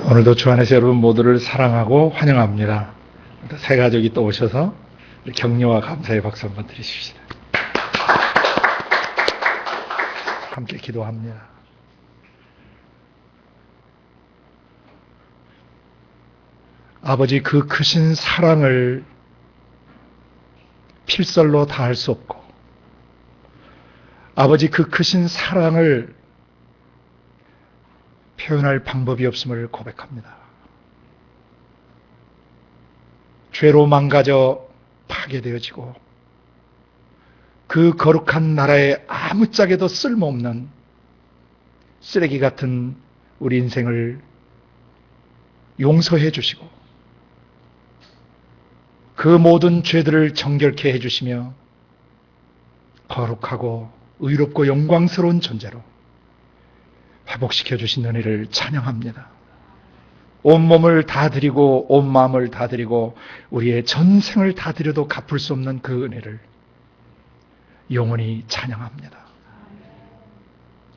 오늘도 주 안에서 여러분 모두를 사랑하고 환영합니다. 새 가족이 또 오셔서 격려와 감사의 박수 한번 드리십시다. 함께 기도합니다. 아버지, 그 크신 사랑을 필설로 다할 수 없고, 아버지, 그 크신 사랑을 표현할 방법이 없음을 고백합니다. 죄로 망가져 파괴되어지고 그 거룩한 나라에 아무짝에도 쓸모없는 쓰레기 같은 우리 인생을 용서해 주시고 그 모든 죄들을 정결케 해주시며 거룩하고 의롭고 영광스러운 존재로 회복시켜 주신 은혜를 찬양합니다. 온몸을 다 드리고 온 마음을 다 드리고 우리의 전생을 다 드려도 갚을 수 없는 그 은혜를 영원히 찬양합니다.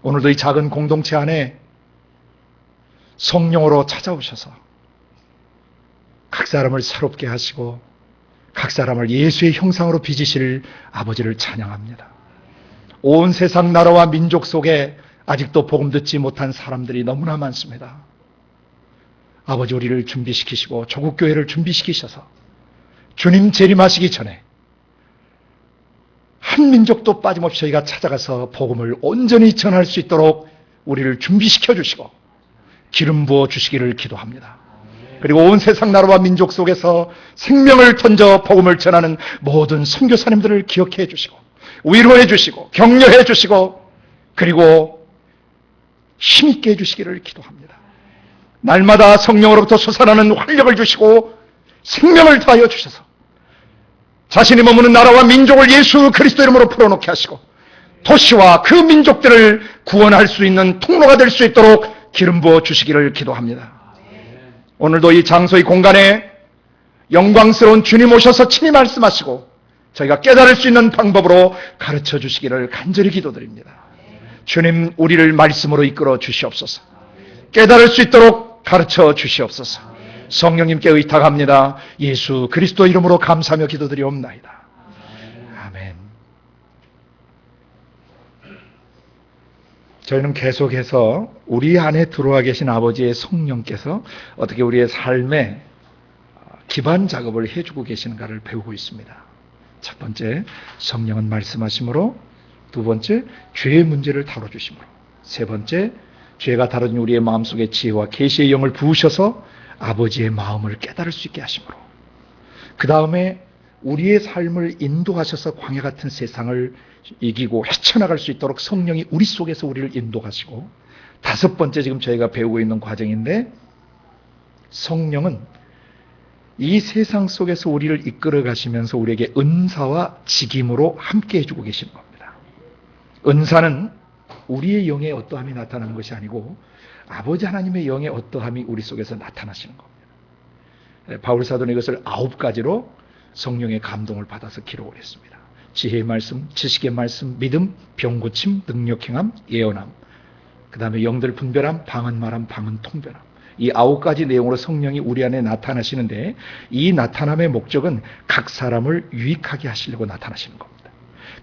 오늘도 이 작은 공동체 안에 성령으로 찾아오셔서 각 사람을 새롭게 하시고 각 사람을 예수의 형상으로 빚으실 아버지를 찬양합니다. 온 세상 나라와 민족 속에 아직도 복음 듣지 못한 사람들이 너무나 많습니다. 아버지, 우리를 준비시키시고 조국교회를 준비시키셔서 주님 재림하시기 전에 한 민족도 빠짐없이 저희가 찾아가서 복음을 온전히 전할 수 있도록 우리를 준비시켜 주시고 기름 부어 주시기를 기도합니다. 그리고 온 세상 나라와 민족 속에서 생명을 던져 복음을 전하는 모든 선교사님들을 기억해 주시고 위로해 주시고 격려해 주시고 그리고 힘있게 해주시기를 기도합니다. 날마다 성령으로부터 솟아나는 활력을 주시고 생명을 더하여 주셔서 자신이 머무는 나라와 민족을 예수 그리스도 이름으로 풀어놓게 하시고 도시와 그 민족들을 구원할 수 있는 통로가 될 수 있도록 기름 부어 주시기를 기도합니다. 오늘도 이 장소의 공간에 영광스러운 주님 오셔서 친히 말씀하시고 저희가 깨달을 수 있는 방법으로 가르쳐 주시기를 간절히 기도드립니다. 주님, 우리를 말씀으로 이끌어 주시옵소서. 깨달을 수 있도록 가르쳐 주시옵소서. 성령님께 의탁합니다. 예수 그리스도 이름으로 감사하며 기도드리옵나이다. 아멘. 저희는 계속해서 우리 안에 들어와 계신 아버지의 성령께서 어떻게 우리의 삶에 기반 작업을 해주고 계시는가를 배우고 있습니다. 첫 번째, 성령은 말씀하심으로, 두 번째, 죄의 문제를 다뤄주심으로, 세 번째, 죄가 다룬 우리의 마음속에 지혜와 계시의 영을 부으셔서 아버지의 마음을 깨달을 수 있게 하심으로, 그 다음에 우리의 삶을 인도하셔서 광야 같은 세상을 이기고 헤쳐나갈 수 있도록 성령이 우리 속에서 우리를 인도하시고, 다섯 번째, 지금 저희가 배우고 있는 과정인데, 성령은 이 세상 속에서 우리를 이끌어 가시면서 우리에게 은사와 직임으로 함께 해주고 계시는 겁니다. 은사는 우리의 영의 어떠함이 나타나는 것이 아니고 아버지 하나님의 영의 어떠함이 우리 속에서 나타나시는 겁니다. 바울 사도는 이것을 9가지로 성령의 감동을 받아서 기록을 했습니다. 지혜의 말씀, 지식의 말씀, 믿음, 병고침, 능력행함, 예언함, 그 다음에 영들 분별함, 방언 말함, 방언 통변함. 이 9가지 내용으로 성령이 우리 안에 나타나시는데, 이 나타남의 목적은 각 사람을 유익하게 하시려고 나타나시는 겁니다.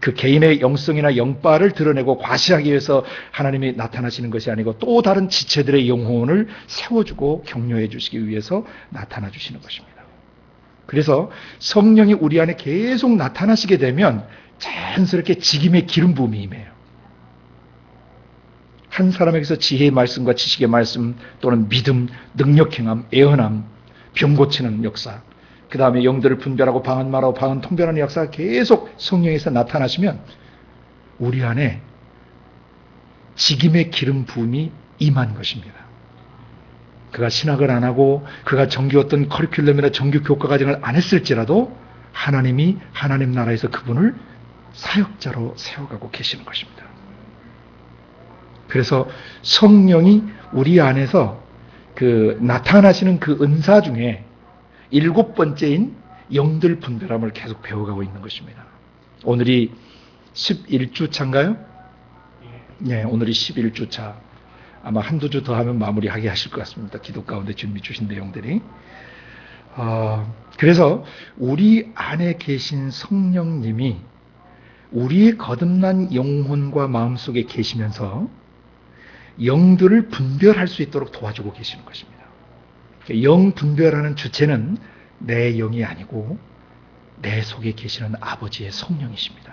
그 개인의 영성이나 영바를 드러내고 과시하기 위해서 하나님이 나타나시는 것이 아니고 또 다른 지체들의 영혼을 세워주고 격려해 주시기 위해서 나타나 주시는 것입니다. 그래서 성령이 우리 안에 계속 나타나시게 되면 자연스럽게 직임의 기름 부음이 임해요. 한 사람에게서 지혜의 말씀과 지식의 말씀 또는 믿음, 능력행함, 예언함, 병 고치는 역사, 그 다음에 영들을 분별하고 방언 말하고 방언 통변하는 역사가 계속 성령에서 나타나시면 우리 안에 직임의 기름 부음이 임한 것입니다. 그가 신학을 안 하고 그가 정규 어떤 커리큘럼이나 정규 교과 과정을 안 했을지라도 하나님이 하나님 나라에서 그분을 사역자로 세워가고 계시는 것입니다. 그래서 성령이 우리 안에서 그 나타나시는 그 은사 중에 7번째인 영들 분별함을 계속 배워가고 있는 것입니다. 오늘이 11주차인가요? 네, 오늘이 11주차. 아마 한두 주 더 하면 마무리하게 하실 것 같습니다. 기도 가운데 준비 주신 내용들이. 그래서 우리 안에 계신 성령님이 우리의 거듭난 영혼과 마음속에 계시면서 영들을 분별할 수 있도록 도와주고 계시는 것입니다. 영 분별하는 주체는 내 영이 아니고 내 속에 계시는 아버지의 성령이십니다.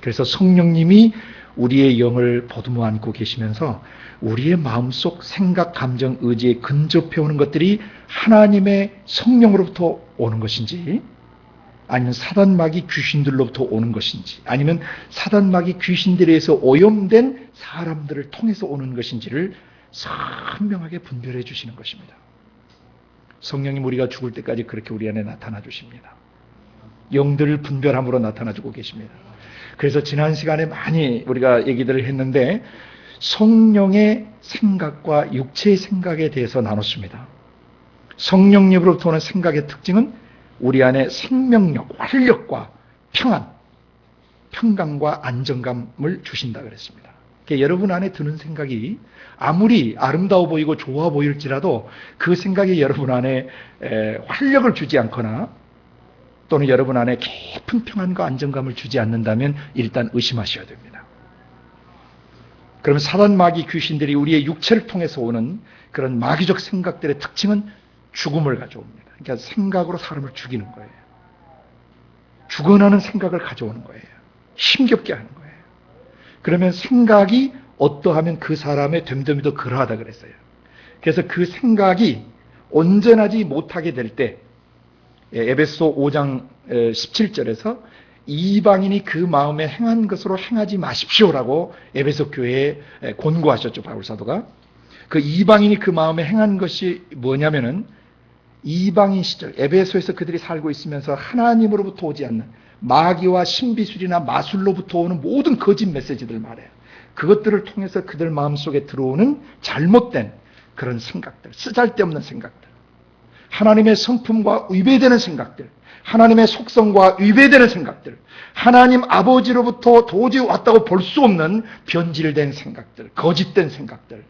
그래서 성령님이 우리의 영을 보듬어 안고 계시면서 우리의 마음속 생각, 감정, 의지에 근접해오는 것들이 하나님의 성령으로부터 오는 것인지, 아니면 사단마귀 귀신들로부터 오는 것인지, 아니면 사단마귀 귀신들에 의해서 오염된 사람들을 통해서 오는 것인지를 선명하게 분별해 주시는 것입니다. 성령님 우리가 죽을 때까지 그렇게 우리 안에 나타나 주십니다. 영들을 분별함으로 나타나 주고 계십니다. 그래서 지난 시간에 많이 우리가 얘기들을 했는데 성령의 생각과 육체의 생각에 대해서 나눴습니다. 성령님으로부터 오는 생각의 특징은 우리 안에 생명력, 활력과 평안, 평강과 안정감을 주신다 그랬습니다. 그러니까 여러분 안에 드는 생각이 아무리 아름다워 보이고 좋아 보일지라도 그 생각이 여러분 안에 활력을 주지 않거나 또는 여러분 안에 깊은 평안과 안정감을 주지 않는다면 일단 의심하셔야 됩니다. 그러면 사단 마귀 귀신들이 우리의 육체를 통해서 오는 그런 마귀적 생각들의 특징은 죽음을 가져옵니다. 그러니까 생각으로 사람을 죽이는 거예요. 죽어나는 생각을 가져오는 거예요. 힘겹게 하는 거예요. 그러면 생각이 어떠하면 그 사람의 됨됨이 더 그러하다 그랬어요. 그래서 그 생각이 온전하지 못하게 될 때 에베소 5장 17절에서 이방인이 그 마음에 행한 것으로 행하지 마십시오라고 에베소 교회에 권고하셨죠. 바울 사도가. 그 이방인이 그 마음에 행한 것이 뭐냐면은 이방인 시절 에베소에서 그들이 살고 있으면서 하나님으로부터 오지 않는 마귀와 신비술이나 마술로부터 오는 모든 거짓 메시지들 말해요. 그것들을 통해서 그들 마음속에 들어오는 잘못된 그런 생각들, 쓰잘데없는 생각들, 하나님의 성품과 위배되는 생각들, 하나님의 속성과 위배되는 생각들, 하나님 아버지로부터 도저히 왔다고 볼 수 없는 변질된 생각들, 거짓된 생각들,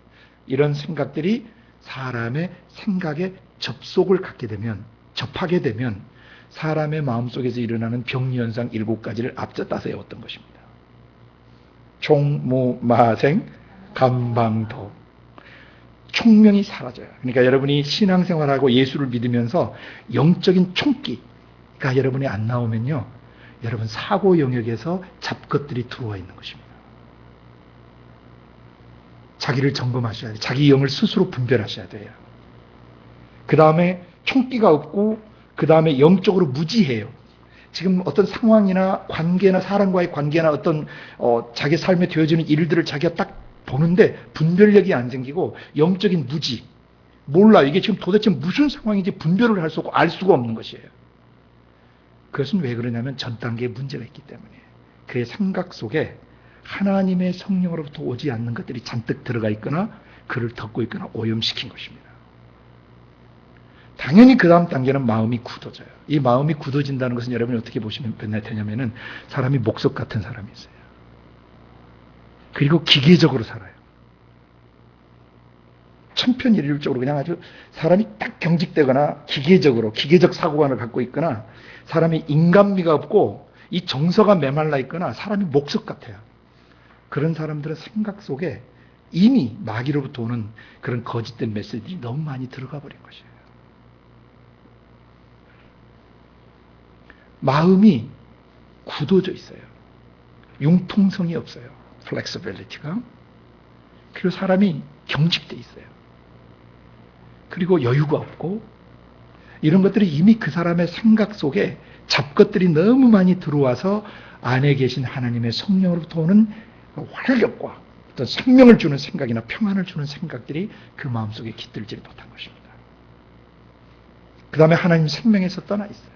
이런 생각들이 사람의 생각에 접속을 갖게 되면, 접하게 되면 사람의 마음속에서 일어나는 병리현상 7가지를 앞서 따서 외웠던 것입니다. 총무마생, 감방도. 총명이 사라져요. 그러니까 여러분이 신앙생활하고 예수를 믿으면서 영적인 총기가 여러분이 안 나오면요, 여러분 사고 영역에서 잡것들이 들어와 있는 것입니다. 자기를 점검하셔야 돼요. 자기 영을 스스로 분별하셔야 돼요. 그 다음에 총기가 없고 그 다음에 영적으로 무지해요. 지금 어떤 상황이나 관계나 사람과의 관계나 어떤 자기 삶에 되어지는 일들을 자기가 딱 보는데 분별력이 안 생기고 영적인 무지, 몰라 이게 지금 도대체 무슨 상황인지 분별을 할 수 없고 알 수가 없는 것이에요. 그것은 왜 그러냐면 전 단계에 문제가 있기 때문이에요. 그의 생각 속에 하나님의 성령으로부터 오지 않는 것들이 잔뜩 들어가 있거나 그를 덮고 있거나 오염시킨 것입니다. 당연히 그 다음 단계는 마음이 굳어져요. 이 마음이 굳어진다는 것은 여러분이 어떻게 보시면 되냐면은 사람이 목석 같은 사람이 있어요. 그리고 기계적으로 살아요. 천편일률적으로 그냥 아주 사람이 딱 경직되거나 기계적 사고관을 갖고 있거나 사람이 인간미가 없고 이 정서가 메말라 있거나 사람이 목석 같아요. 그런 사람들은 생각 속에 이미 마귀로부터 오는 그런 거짓된 메시지들이 너무 많이 들어가 버린 것이에요. 마음이 굳어져 있어요. 융통성이 없어요. 플렉서빌리티가. 그리고 사람이 경직돼 있어요. 그리고 여유가 없고 이런 것들이 이미 그 사람의 생각 속에 잡것들이 너무 많이 들어와서 안에 계신 하나님의 성령으로부터 오는 활력과 어떤 생명을 주는 생각이나 평안을 주는 생각들이 그 마음속에 깃들지 못한 것입니다. 그 다음에 하나님 생명에서 떠나 있어요.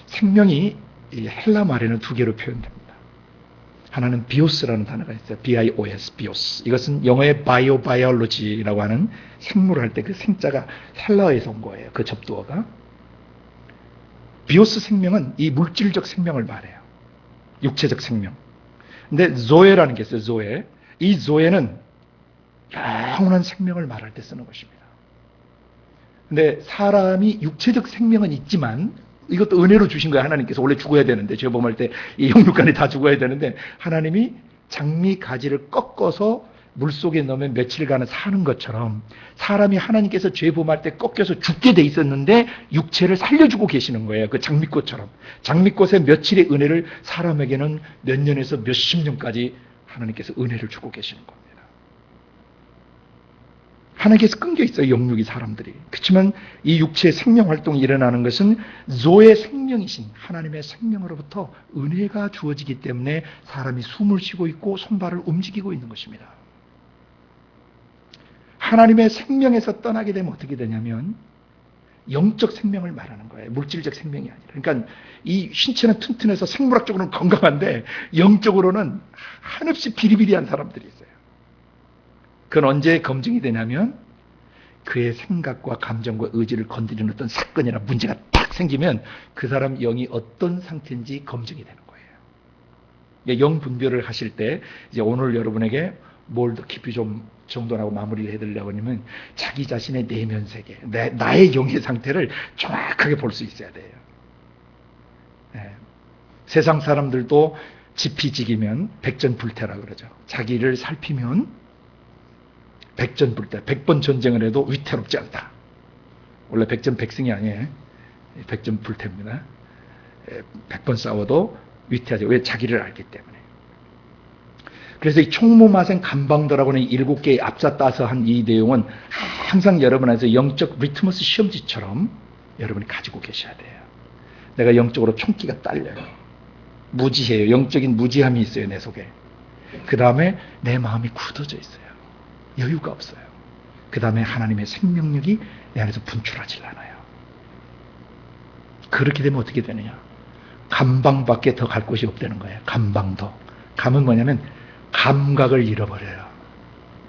생명이 헬라 말에는 두 개로 표현됩니다. 하나는 비오스라는 단어가 있어요. B-I-O-S, 비오스. 이것은 영어의 바이오바이올로지라고 하는 생물을 할 때 그 생자가 헬라어에서 온 거예요. 그 접두어가. 비오스 생명은 이 물질적 생명을 말해요. 육체적 생명. 근데 조에라는 게 있어요. 조에. 이 조에는 영원한 생명을 말할 때 쓰는 것입니다. 근데 사람이 육체적 생명은 있지만 이것도 은혜로 주신 거예요. 하나님께서 원래 죽어야 되는데 죄 범할 때 이 영육간이 다 죽어야 되는데 하나님이 장미 가지를 꺾어서 물속에 넣으면 며칠간은 사는 것처럼 사람이 하나님께서 죄 범할 때 꺾여서 죽게 돼 있었는데 육체를 살려주고 계시는 거예요. 그 장미꽃처럼. 장미꽃의 며칠의 은혜를 사람에게는 몇 년에서 몇십 년까지 하나님께서 은혜를 주고 계시는 겁니다. 하나님께서 끊겨 있어요. 영육이 사람들이. 그렇지만 이 육체의 생명 활동이 일어나는 것은 조의 생명이신 하나님의 생명으로부터 은혜가 주어지기 때문에 사람이 숨을 쉬고 있고 손발을 움직이고 있는 것입니다. 하나님의 생명에서 떠나게 되면 어떻게 되냐면 영적 생명을 말하는 거예요. 물질적 생명이 아니라. 그러니까 이 신체는 튼튼해서 생물학적으로는 건강한데 영적으로는 한없이 비리비리한 사람들이 있어요. 그건 언제 검증이 되냐면 그의 생각과 감정과 의지를 건드리는 어떤 사건이나 문제가 딱 생기면 그 사람 영이 어떤 상태인지 검증이 되는 거예요. 영 분별을 하실 때 이제 오늘 여러분에게 뭘 더 깊이 좀 정돈하고 마무리를 해드리려고 하면 자기 자신의 내면 세계, 나의 영의 상태를 정확하게 볼 수 있어야 돼요. 네. 세상 사람들도 지피지기면 백전불태라 그러죠. 자기를 살피면 백전불태, 100번 전쟁을 해도 위태롭지 않다. 원래 백전백승이 아니에요. 백전불태입니다. 100번 싸워도 위태하지. 왜? 자기를 알기 때문에. 그래서 이 총무마생 감방도라고는 7개의 앞자 따서 한 이 내용은 항상 여러분한테 영적 리트머스 시험지처럼 여러분이 가지고 계셔야 돼요. 내가 영적으로 총기가 딸려요. 무지해요. 영적인 무지함이 있어요. 내 속에. 그 다음에 내 마음이 굳어져 있어요. 여유가 없어요. 그 다음에 하나님의 생명력이 내 안에서 분출하지 않아요. 그렇게 되면 어떻게 되느냐? 감방밖에 더 갈 곳이 없다는 거예요. 감방도. 감은 뭐냐면 감각을 잃어버려요.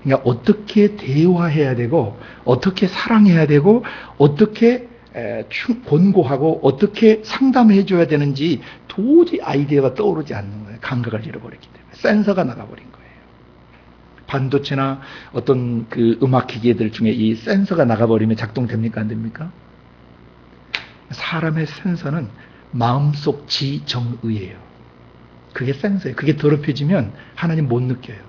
그러니까 어떻게 대화해야 되고 어떻게 사랑해야 되고 어떻게 권고하고 어떻게 상담해 줘야 되는지 도저히 아이디어가 떠오르지 않는 거예요. 감각을 잃어버렸기 때문에. 센서가 나가버린 거예요. 반도체나 어떤 그 음악 기계들 중에 이 센서가 나가버리면 작동됩니까? 안 됩니까? 사람의 센서는 마음속 지정의예요. 그게 센서예요. 그게 더럽혀지면 하나님 못 느껴요.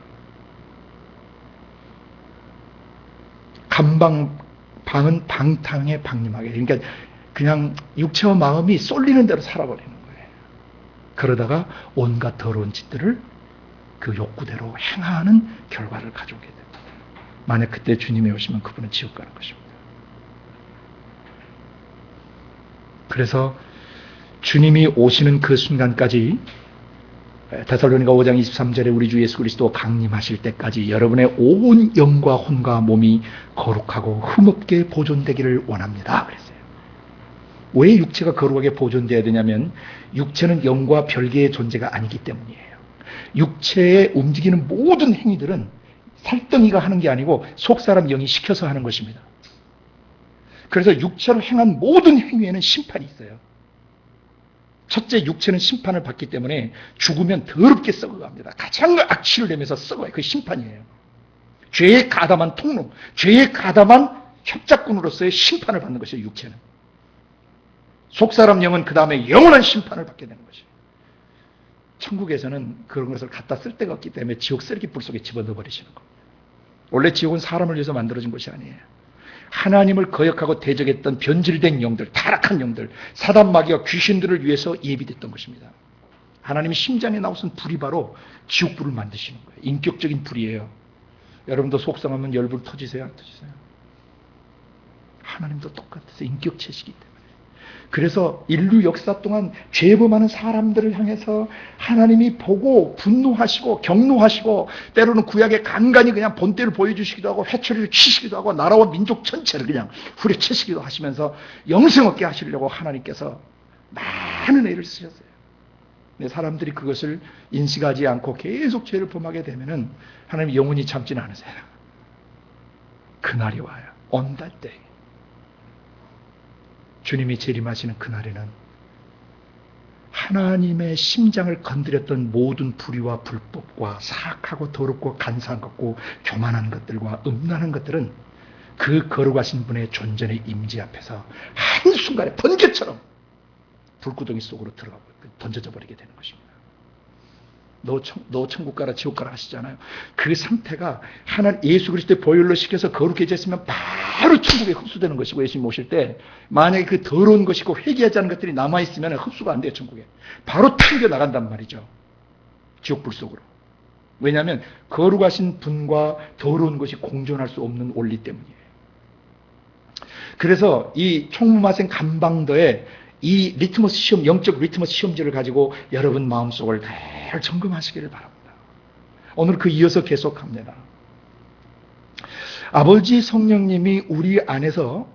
방은 방탕에 방림하게. 그러니까 그냥 육체와 마음이 쏠리는 대로 살아버리는 거예요. 그러다가 온갖 더러운 짓들을 그 욕구대로 행하는 결과를 가져오게 됩니다. 만약 그때 주님이 오시면 그분은 지옥 가는 것입니다. 그래서 주님이 오시는 그 순간까지 데살로니가 5장 23절에 우리 주 예수 그리스도 강림하실 때까지 여러분의 온 영과 혼과 몸이 거룩하고 흠없게 보존되기를 원합니다. 그랬어요. 왜 육체가 거룩하게 보존되어야 되냐면 육체는 영과 별개의 존재가 아니기 때문이에요. 육체에 움직이는 모든 행위들은 살덩이가 하는 게 아니고 속사람 영이 시켜서 하는 것입니다. 그래서 육체로 행한 모든 행위에는 심판이 있어요. 첫째, 육체는 심판을 받기 때문에 죽으면 더럽게 썩어갑니다. 가장 악취를 내면서 썩어요. 그게 심판이에요. 죄에 가담한 통로, 죄에 가담한 협작꾼으로서의 심판을 받는 것이에요. 육체는. 속사람 영은 그 다음에 영원한 심판을 받게 되는 것이에요. 천국에서는 그런 것을 갖다 쓸 데가 없기 때문에 지옥 쓰레기 불 속에 집어넣어 버리시는 겁니다. 원래 지옥은 사람을 위해서 만들어진 것이 아니에요. 하나님을 거역하고 대적했던 변질된 영들, 타락한 영들, 사단 마귀와 귀신들을 위해서 예비됐던 것입니다. 하나님이 심장에 나오신 불이 바로 지옥불을 만드시는 거예요. 인격적인 불이에요. 여러분도 속상하면 열불 터지세요? 안 터지세요? 하나님도 똑같아요. 인격체시기 때문에. 그래서 인류 역사 동안 죄범하는 사람들을 향해서 하나님이 보고 분노하시고 경노하시고 때로는 구약에 간간히 그냥 본때를 보여주시기도 하고 회초리를 치시기도 하고 나라와 민족 전체를 그냥 후려치시기도 하시면서 영생 얻게 하시려고 하나님께서 많은 애를 쓰셨어요. 근데 사람들이 그것을 인식하지 않고 계속 죄를 범하게 되면은 하나님이 영원히 참지는 않으세요. 그날이 와요. On that day. 주님이 재림하시는 그날에는 하나님의 심장을 건드렸던 모든 불의와 불법과 사악하고 더럽고 간사한 것고 교만한 것들과 음란한 것들은 그 거룩하신 분의 존전의 임재 앞에서 한순간에 번개처럼 불구덩이 속으로 들어가고 던져져 버리게 되는 것입니다. 너 천국 가라 지옥 가라 하시잖아요. 그 상태가 하나님 예수 그리스도의 보혈로 시켜서 거룩해졌으면 바로 천국에 흡수되는 것이고, 예수님 오실 때 만약에 그 더러운 것이고 회개하지 않은 것들이 남아있으면 흡수가 안 돼요. 천국에 바로 튕겨 나간단 말이죠. 지옥불 속으로. 왜냐하면 거룩하신 분과 더러운 것이 공존할 수 없는 원리 때문이에요. 그래서 이 총무마생 감방도에 이 리트머스 시험, 영적 리트머스 시험지를 가지고 여러분 마음속을 잘 점검하시기를 바랍니다. 오늘 그 이어서 계속합니다. 아버지 성령님이 우리 안에서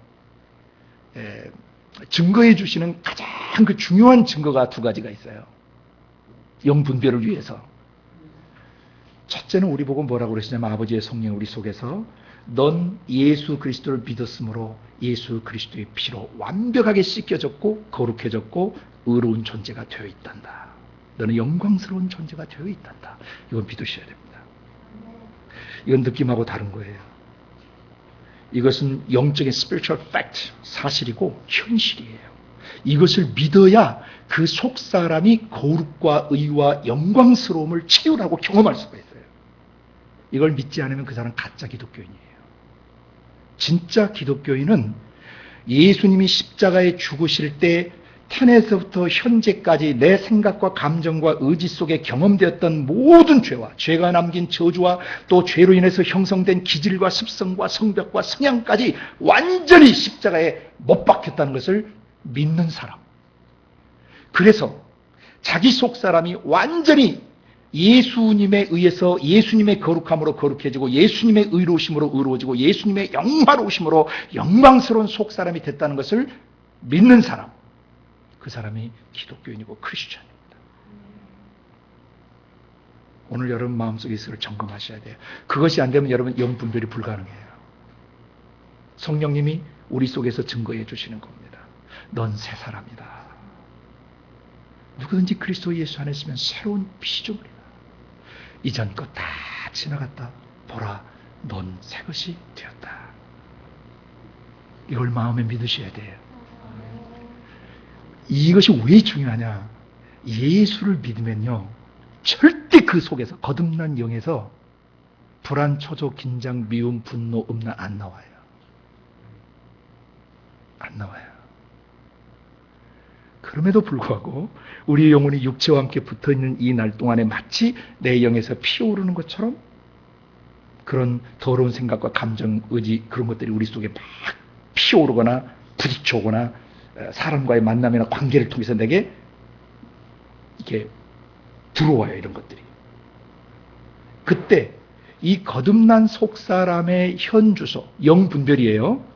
증거해 주시는 가장 그 중요한 증거가 두 가지가 있어요. 영분별을 위해서. 첫째는 우리 보고 뭐라고 그러시냐면, 아버지의 성령이 우리 속에서 넌 예수 그리스도를 믿었으므로 예수 그리스도의 피로 완벽하게 씻겨졌고 거룩해졌고 의로운 존재가 되어 있단다. 너는 영광스러운 존재가 되어 있단다. 이건 믿으셔야 됩니다. 이건 느낌하고 다른 거예요. 이것은 영적인 spiritual fact, 사실이고 현실이에요. 이것을 믿어야 그 속사람이 거룩과 의와 영광스러움을 체험하고 경험할 수가 있어요. 이걸 믿지 않으면 그 사람 가짜 기독교인이에요. 진짜 기독교인은 예수님이 십자가에 죽으실 때 태어나서부터 현재까지 내 생각과 감정과 의지 속에 경험되었던 모든 죄와 죄가 남긴 저주와 또 죄로 인해서 형성된 기질과 습성과 성벽과 성향까지 완전히 십자가에 못 박혔다는 것을 믿는 사람. 그래서 자기 속 사람이 완전히 예수님에 의해서 예수님의 거룩함으로 거룩해지고 예수님의 의로우심으로 의로워지고 예수님의 영화로우심으로 영광스러운 속사람이 됐다는 것을 믿는 사람, 그 사람이 기독교인이고 크리스천입니다. 오늘 여러분 마음속에 있을 점검하셔야 돼요. 그것이 안 되면 여러분 영분별이 불가능해요. 성령님이 우리 속에서 증거해 주시는 겁니다. 넌 새 사람이다. 누구든지 그리스도 예수 안에 있으면 새로운 피조물이다. 이전 것 다 지나갔다. 보라, 넌 새 것이 되었다. 이걸 마음에 믿으셔야 돼요. 이것이 왜 중요하냐? 예수를 믿으면요, 절대 그 속에서 거듭난 영에서 불안, 초조, 긴장, 미움, 분노, 음란 안 나와요. 안 나와요. 그럼에도 불구하고 우리 영혼이 육체와 함께 붙어있는 이 날 동안에 마치 내 영에서 피어오르는 것처럼 그런 더러운 생각과 감정, 의지, 그런 것들이 우리 속에 막 피어오르거나 부딪혀오거나 사람과의 만남이나 관계를 통해서 내게 이렇게 들어와요. 이런 것들이. 그때 이 거듭난 속사람의 현주소, 영분별이에요.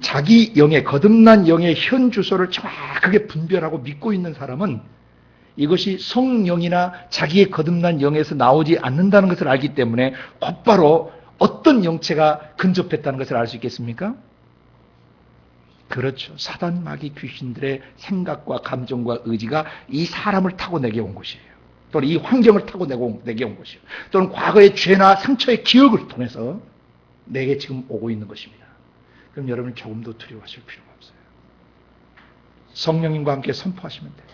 자기 영의, 거듭난 영의 현주소를 정확하게 분별하고 믿고 있는 사람은 이것이 성령이나 자기의 거듭난 영에서 나오지 않는다는 것을 알기 때문에 곧바로 어떤 영체가 근접했다는 것을 알 수 있겠습니까? 그렇죠. 사단, 마귀, 귀신들의 생각과 감정과 의지가 이 사람을 타고 내게 온 것이에요. 또는 이 환경을 타고 내게 온 것이에요. 또는 과거의 죄나 상처의 기억을 통해서 내게 지금 오고 있는 것입니다. 그럼 여러분 조금도 두려워하실 필요가 없어요. 성령님과 함께 선포하시면 돼요.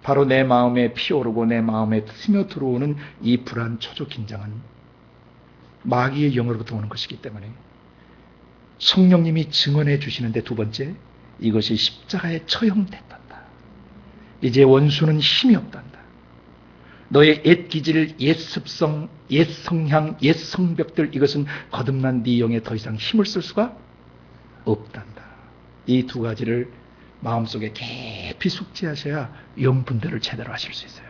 바로 내 마음에 피어오르고 내 마음에 스며들어오는 이 불안, 초조, 긴장은 마귀의 영으로부터 오는 것이기 때문에 성령님이 증언해 주시는데, 두 번째, 이것이 십자가에 처형됐단다. 이제 원수는 힘이 없단다. 너의 옛 기질, 옛 습성, 옛 성향, 옛 성벽들, 이것은 거듭난 네 영에 더 이상 힘을 쓸 수가 없단다. 이 두 가지를 마음속에 깊이 숙지하셔야 영분별을 제대로 하실 수 있어요.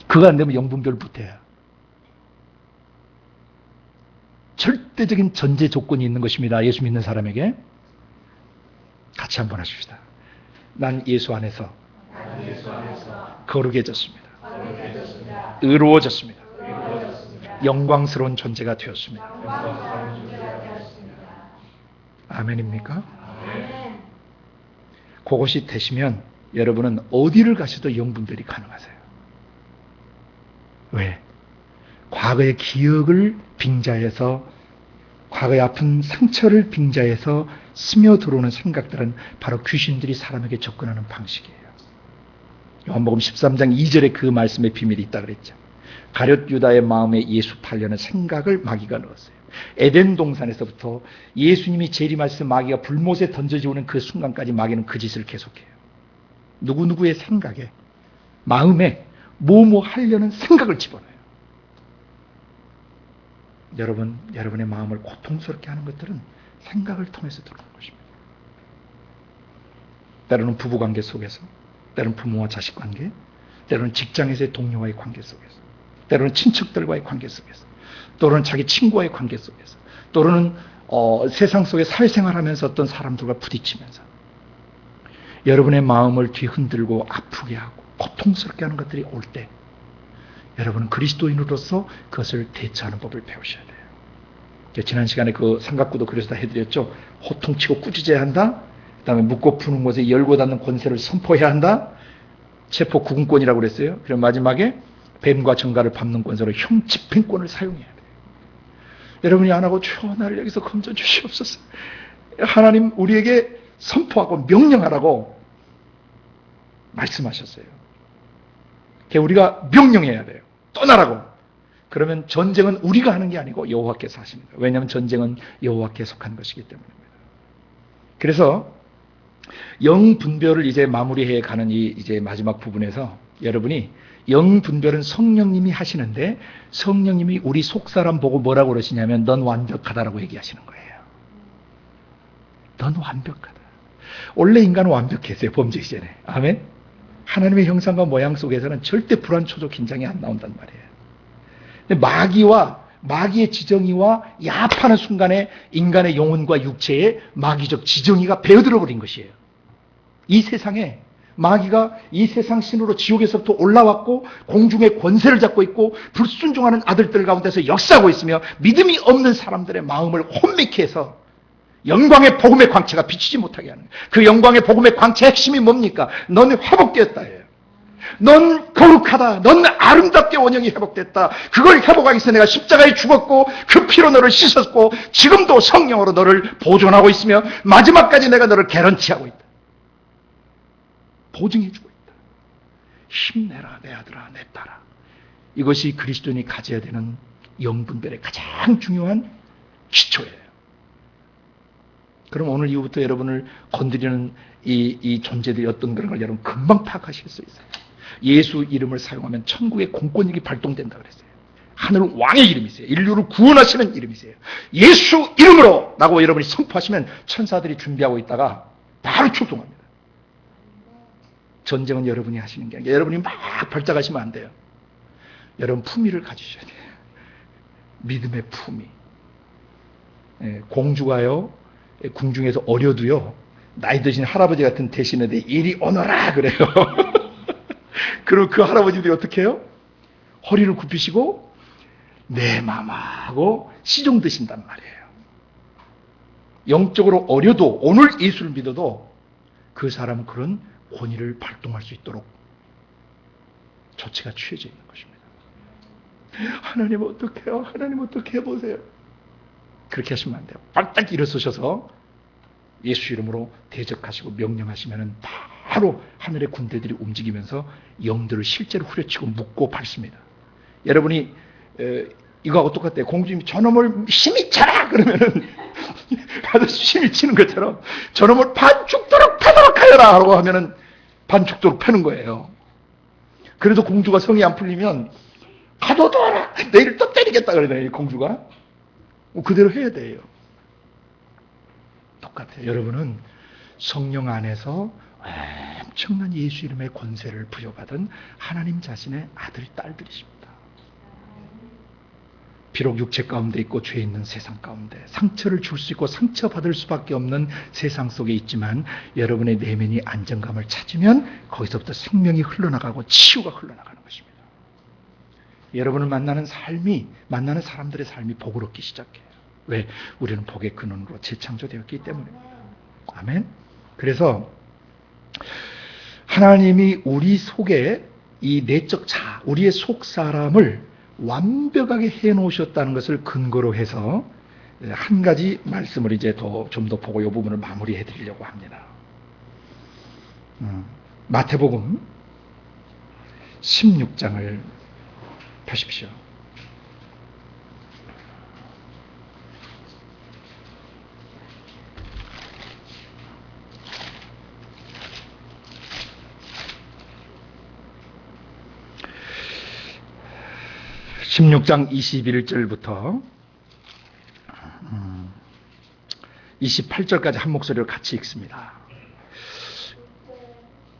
그거 안 되면 영분별 못해요. 절대적인 전제 조건이 있는 것입니다. 예수 믿는 사람에게. 같이 한번 하십시다. 난 예수 안에서 거룩해졌습니다. 의로워졌습니다. 영광스러운 존재가 되었습니다. 아멘입니까? 그것이 되시면 여러분은 어디를 가셔도 영분별이 가능하세요. 왜? 과거의 기억을 빙자해서, 과거의 아픈 상처를 빙자해서 스며들어오는 생각들은 바로 귀신들이 사람에게 접근하는 방식이에요. 요한복음 13장 2절에 그 말씀의 비밀이 있다 그랬죠. 가룟 유다의 마음에 예수 팔려는 생각을 마귀가 넣었어요. 에덴 동산에서부터 예수님이 재림하셔서 마귀가 불못에 던져져 오는 그 순간까지 마귀는 그 짓을 계속해요. 누구누구의 생각에, 마음에 뭐뭐 하려는 생각을 집어넣어요. 여러분의 마음을 고통스럽게 하는 것들은 생각을 통해서 들어오는 것입니다. 때로는 부부관계 속에서, 때로는 부모와 자식 관계, 때로는 직장에서의 동료와의 관계 속에서, 때로는 친척들과의 관계 속에서, 또는 자기 친구와의 관계 속에서, 또는 세상 속에 사회생활하면서 어떤 사람들과 부딪히면서 여러분의 마음을 뒤흔들고 아프게 하고 고통스럽게 하는 것들이 올 때 여러분은 그리스도인으로서 그것을 대처하는 법을 배우셔야 돼요. 지난 시간에 그 삼각구도 그래서 다 해드렸죠. 호통치고 꾸짖어야 한다. 그 다음에 묻고 푸는 곳에 열고 닫는 권세를 선포해야 한다. 체포 구금권이라고 그랬어요. 그리고 마지막에 뱀과 정갈을 밟는 권세로 형 집행권을 사용해야 돼요. 여러분이 안 하고 주여 나를 여기서 건져 주시옵소서. 하나님 우리에게 선포하고 명령하라고 말씀하셨어요. 우리가 명령해야 돼요. 떠나라고. 그러면 전쟁은 우리가 하는 게 아니고 여호와께서 하십니다. 왜냐하면 전쟁은 여호와께 속한 것이기 때문입니다. 그래서 영 분별을 이제 마무리해 가는 이 이제 마지막 부분에서 여러분이 영 분별은 성령님이 하시는데 성령님이 우리 속사람 보고 뭐라고 그러시냐면 넌 완벽하다라고 얘기하시는 거예요. 넌 완벽하다. 원래 인간은 완벽했어요. 범죄 이전에. 아멘. 하나님의 형상과 모양 속에서는 절대 불안, 초조, 긴장이 안 나온단 말이에요. 근데 마귀의 지정의와 야합하는 순간에 인간의 영혼과 육체에 마귀적 지정의가 배어들어 버린 것이에요. 이 세상에 마귀가 이 세상 신으로 지옥에서부터 올라왔고 공중의 권세를 잡고 있고 불순종하는 아들들 가운데서 역사하고 있으며 믿음이 없는 사람들의 마음을 혼미케 해서 영광의 복음의 광채가 비치지 못하게 하는 거예요. 그 영광의 복음의 광채의 핵심이 뭡니까? 너는 회복되었다 해요. 넌 거룩하다. 넌 아름답게 원형이 회복됐다. 그걸 회복하기 위해서 내가 십자가에 죽었고 그 피로 너를 씻었고 지금도 성령으로 너를 보존하고 있으며 마지막까지 내가 너를 개런티하고 있다. 보증해주고 있다. 힘내라 내 아들아 내 딸아. 이것이 그리스도인이 가져야 되는 영분별의 가장 중요한 기초예요. 그럼 오늘 이후부터 여러분을 건드리는 이 존재들이 어떤 그런 걸 여러분 금방 파악하실 수 있어요. 예수 이름을 사용하면 천국의 공권력이 발동된다 그랬어요. 하늘 왕의 이름이세요. 인류를 구원하시는 이름이세요. 예수 이름으로 라고 여러분이 선포하시면 천사들이 준비하고 있다가 바로 출동합니다. 전쟁은 여러분이 하시는 게 아니라 여러분이 막 발작하시면 안 돼요. 여러분 품위를 가지셔야 돼요. 믿음의 품위. 공주가요. 궁중에서 어려도요. 나이 드신 할아버지 같은 대신에 이리 오너라 그래요. 그럼 그 할아버지들이 어떻게 해요? 허리를 굽히시고 내 맘하고 시종 드신단 말이에요. 영적으로 어려도 오늘 예수를 믿어도 그 사람은 그런 권위를 발동할 수 있도록 조치가 취해져 있는 것입니다. 하나님 어떡해요? 하나님 어떻게 해보세요? 그렇게 하시면 안 돼요. 빨딱 일어서셔서 예수 이름으로 대적하시고 명령하시면 바로 하늘의 군대들이 움직이면서 영들을 실제로 후려치고 묶고 밟습니다. 여러분이 이거하고 똑같아요. 공주님이 저놈을 힘이 쳐라 그러면은 아저씨 힘이 치는 것처럼 저놈을 반죽도록 패도록 하여라 하고 하면은 반죽도록 패는 거예요. 그래도 공주가 성이 안 풀리면 가둬둬라 내일 또 때리겠다 그러네요. 공주가 그대로 해야 돼요. 똑같아요. 여러분은 성령 안에서 엄청난 예수 이름의 권세를 부여받은 하나님 자신의 아들, 딸들이십니다. 비록 육체 가운데 있고 죄 있는 세상 가운데 상처를 줄 수 있고 상처받을 수밖에 없는 세상 속에 있지만 여러분의 내면이 안정감을 찾으면 거기서부터 생명이 흘러나가고 치유가 흘러나가는 것입니다. 여러분을 만나는 사람들의 삶이 복을 얻기 시작해요. 왜? 우리는 복의 근원으로 재창조되었기 때문입니다. 아멘. 그래서 하나님이 우리 속에 이 내적 자, 우리의 속 사람을 완벽하게 해놓으셨다는 것을 근거로 해서 한 가지 말씀을 이제 좀 더 보고 이 부분을 마무리해 드리려고 합니다. 마태복음 16장을 펴십시오. (16장) 21절부터 28절까지 한 목소리로 같이 읽습니다.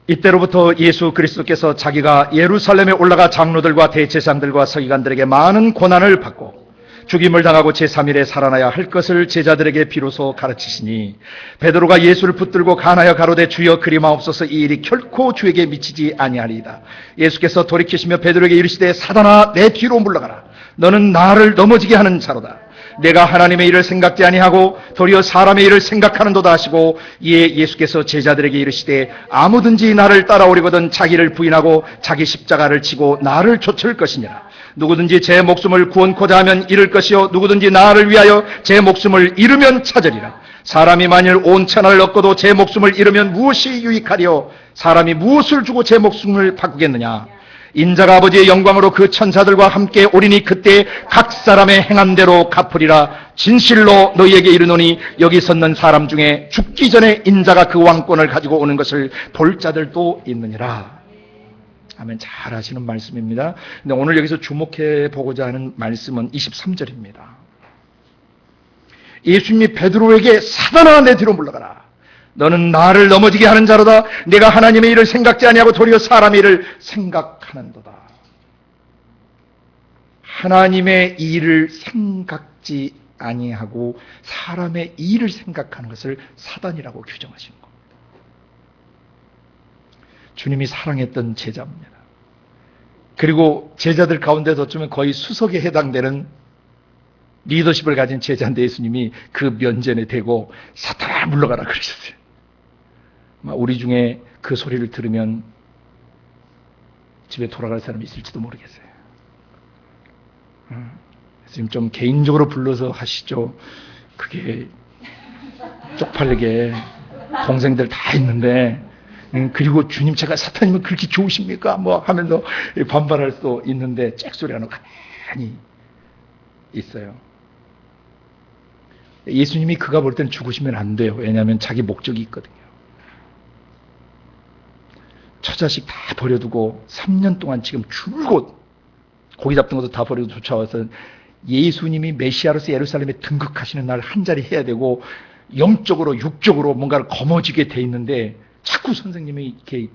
이때로부터 예수 그리스도께서 자기가 예루살렘에 올라가 장로들과 대제사장들과 서기관들에게 많은 고난을 받고 죽임을 당하고 제3일에 살아나야 할 것을 제자들에게 비로소 가르치시니, 베드로가 예수를 붙들고 간하여 가로되 주여 그리마옵소서, 이 일이 결코 주에게 미치지 아니하리이다. 예수께서 돌이키시며 베드로에게 이르시되 사단아 내 뒤로 물러가라. 너는 나를 넘어지게 하는 자로다. 내가 하나님의 일을 생각지 아니하고 도리어 사람의 일을 생각하는도다 하시고, 이에 예수께서 제자들에게 이르시되 아무든지 나를 따라오려거든 자기를 부인하고 자기 십자가를 지고 나를 좇을 것이니라. 누구든지 제 목숨을 구원코자 하면 잃을 것이요 누구든지 나를 위하여 제 목숨을 잃으면 찾으리라. 사람이 만일 온 천하를 얻고도 제 목숨을 잃으면 무엇이 유익하리요? 사람이 무엇을 주고 제 목숨을 바꾸겠느냐? 인자가 아버지의 영광으로 그 천사들과 함께 오리니 그때 각 사람의 행한 대로 갚으리라. 진실로 너희에게 이르노니 여기 섰는 사람 중에 죽기 전에 인자가 그 왕권을 가지고 오는 것을 볼 자들도 있느니라. 아멘. 잘 하시는 말씀입니다. 근데 오늘 여기서 주목해 보고자 하는 말씀은 23절입니다. 예수님이 베드로에게 사단아 내 뒤로 물러가라. 너는 나를 넘어지게 하는 자로다. 내가 하나님의 일을 생각지 아니하고 도리어 사람의 일을 생각하는도다. 하나님의 일을 생각지 아니하고 사람의 일을 생각하는 것을 사단이라고 규정하신 겁니다. 주님이 사랑했던 제자입니다. 그리고 제자들 가운데서 어쩌면 거의 수석에 해당되는 리더십을 가진 제자인데 예수님이 그 면전에 대고 사탄아 물러가라 그러셨어요. 우리 중에 그 소리를 들으면 집에 돌아갈 사람이 있을지도 모르겠어요. 지금 좀 개인적으로 불러서 하시죠. 그게 쪽팔리게 동생들 다 있는데, 그리고 주님 제가 사탄이면 그렇게 좋으십니까? 뭐 하면서 반발할 수도 있는데 잭소리 하나 가만히 있어요. 예수님이 그가 볼 때는 죽으시면 안 돼요. 왜냐하면 자기 목적이 있거든요. 처자식 다 버려두고 3년 동안 지금 줄곧 고기 잡던 것도 다 버리고 쫓아와서 예수님이 메시아로서 예루살렘에 등극하시는 날 한 자리 해야 되고 영적으로 육적으로 뭔가를 거머쥐게 돼 있는데 자꾸 선생님이 이렇게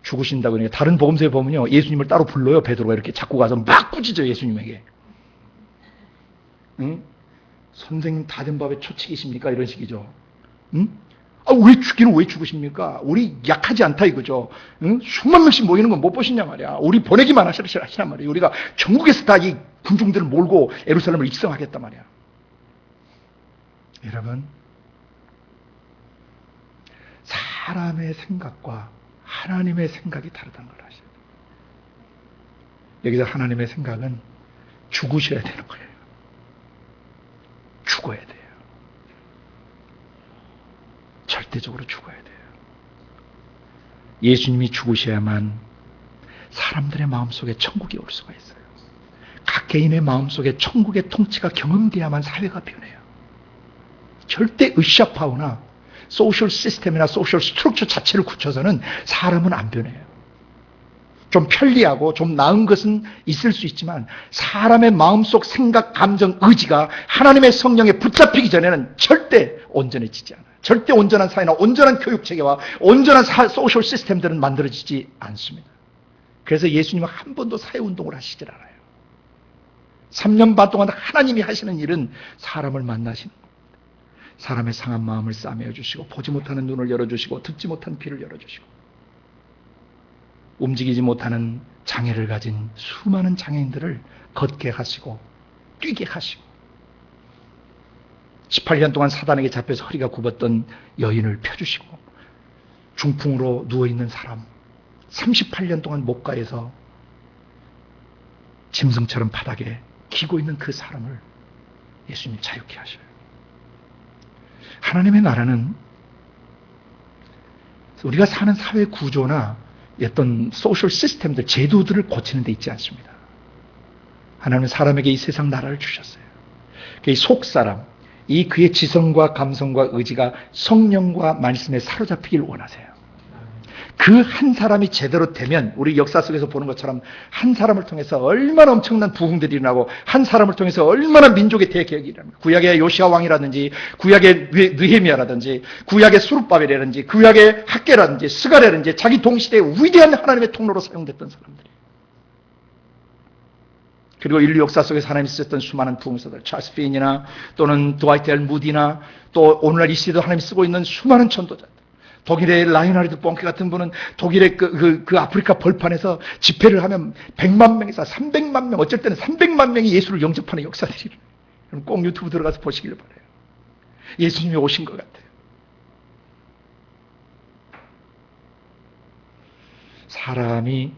죽으신다고 그러니까 다른 복음서에 보면요 예수님을 따로 불러요. 베드로가 이렇게 자꾸 가서 막 꾸짖어요 예수님에게. 응? 선생님 다 된 밥에 초치기십니까? 이런 식이죠. 응? 왜 죽기는 왜 죽으십니까? 우리 약하지 않다 이거죠. 응? 수만 명씩 모이는 건 못 보시냐 말이야. 우리 보내기만 하시란 말이에요. 우리가 전국에서 다 이 군중들을 몰고 예루살렘을 입성하겠단 말이야. 여러분, 사람의 생각과 하나님의 생각이 다르다는 걸 아셔야 돼요. 여기서 하나님의 생각은 죽으셔야 되는 거예요. 죽어야 돼요. 절대적으로 죽어야 돼요. 예수님이 죽으셔야만 사람들의 마음속에 천국이 올 수가 있어요. 각 개인의 마음속에 천국의 통치가 경험돼야만 사회가 변해요. 절대 으쌰파우나 소셜 시스템이나 소셜 스트럭처 자체를 굳혀서는 사람은 안 변해요. 좀 편리하고 좀 나은 것은 있을 수 있지만 사람의 마음속 생각, 감정, 의지가 하나님의 성령에 붙잡히기 전에는 절대 온전해지지 않아요. 절대 온전한 사회나 온전한 교육체계와 온전한 소셜 시스템들은 만들어지지 않습니다. 그래서 예수님은 한 번도 사회운동을 하시질 않아요. 3년 반 동안 하나님이 하시는 일은 사람을 만나시는 겁니다. 사람의 상한 마음을 싸매어 주시고 보지 못하는 눈을 열어주시고 듣지 못한 귀를 열어주시고 움직이지 못하는 장애를 가진 수많은 장애인들을 걷게 하시고 뛰게 하시고 18년 동안 사단에게 잡혀서 허리가 굽었던 여인을 펴주시고 중풍으로 누워있는 사람 38년 동안 목가에서 짐승처럼 바닥에 기고 있는 그 사람을 예수님이 자유케 하셔요. 하나님의 나라는 우리가 사는 사회 구조나 어떤 소셜 시스템들, 제도들을 고치는 데 있지 않습니다. 하나님은 사람에게 이 세상 나라를 주셨어요. 이 속사람, 이 그의 지성과 감성과 의지가 성령과 말씀에 사로잡히길 원하세요. 그 한 사람이 제대로 되면 우리 역사 속에서 보는 것처럼 한 사람을 통해서 얼마나 엄청난 부흥들이 일어나고 한 사람을 통해서 얼마나 민족의 대개혁이 일어납니다. 구약의 요시아 왕이라든지 구약의 느헤미야라든지 구약의 수룹바벨이라든지 구약의 학개라든지 스가랴라든지 자기 동시대의 위대한 하나님의 통로로 사용됐던 사람들이, 그리고 인류 역사 속에서 하나님이 쓰셨던 수많은 부흥사들, 찰스 핀이나 또는 드와이트 엘 무디나 또 오늘날 이 시대도 하나님이 쓰고 있는 수많은 전도자들, 독일의 라이나르드 뽕케 같은 분은 독일의 그 아프리카 벌판에서 집회를 하면 100만 명에서 300만 명, 어쩔 때는 300만 명이 예수를 영접하는 역사들이, 꼭 유튜브 들어가서 보시길 바라요. 예수님이 오신 것 같아요. 사람이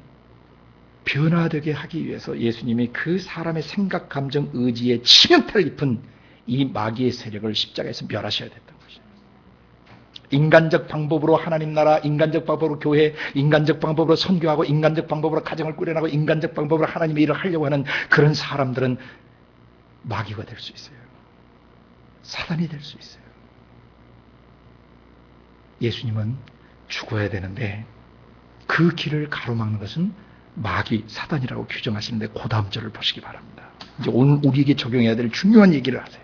변화되게 하기 위해서 예수님이 그 사람의 생각, 감정, 의지에 치명타를 입은 이 마귀의 세력을 십자가에서 멸하셔야 됐던 것이죠. 인간적 방법으로 하나님 나라, 인간적 방법으로 교회, 인간적 방법으로 선교하고 인간적 방법으로 가정을 꾸려나가고 인간적 방법으로 하나님의 일을 하려고 하는 그런 사람들은 마귀가 될 수 있어요. 사단이 될 수 있어요. 예수님은 죽어야 되는데 그 길을 가로막는 것은 마귀, 사단이라고 규정하시는데 그 다음 절을 보시기 바랍니다. 이제 오늘 우리에게 적용해야 될 중요한 얘기를 하세요.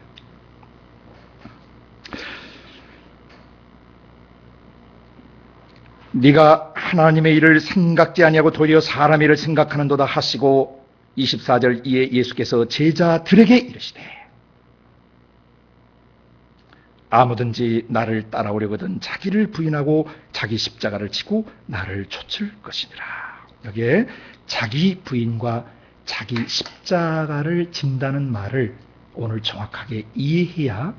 네가 하나님의 일을 생각지 아니하고 도리어 사람의 일을 생각하는도다 하시고 24절 이에 예수께서 제자들에게 이르시되 아무든지 나를 따라오려거든 자기를 부인하고 자기 십자가를 지고 나를 좇을 것이니라. 여기에 자기 부인과 자기 십자가를 진다는 말을 오늘 정확하게 이해해야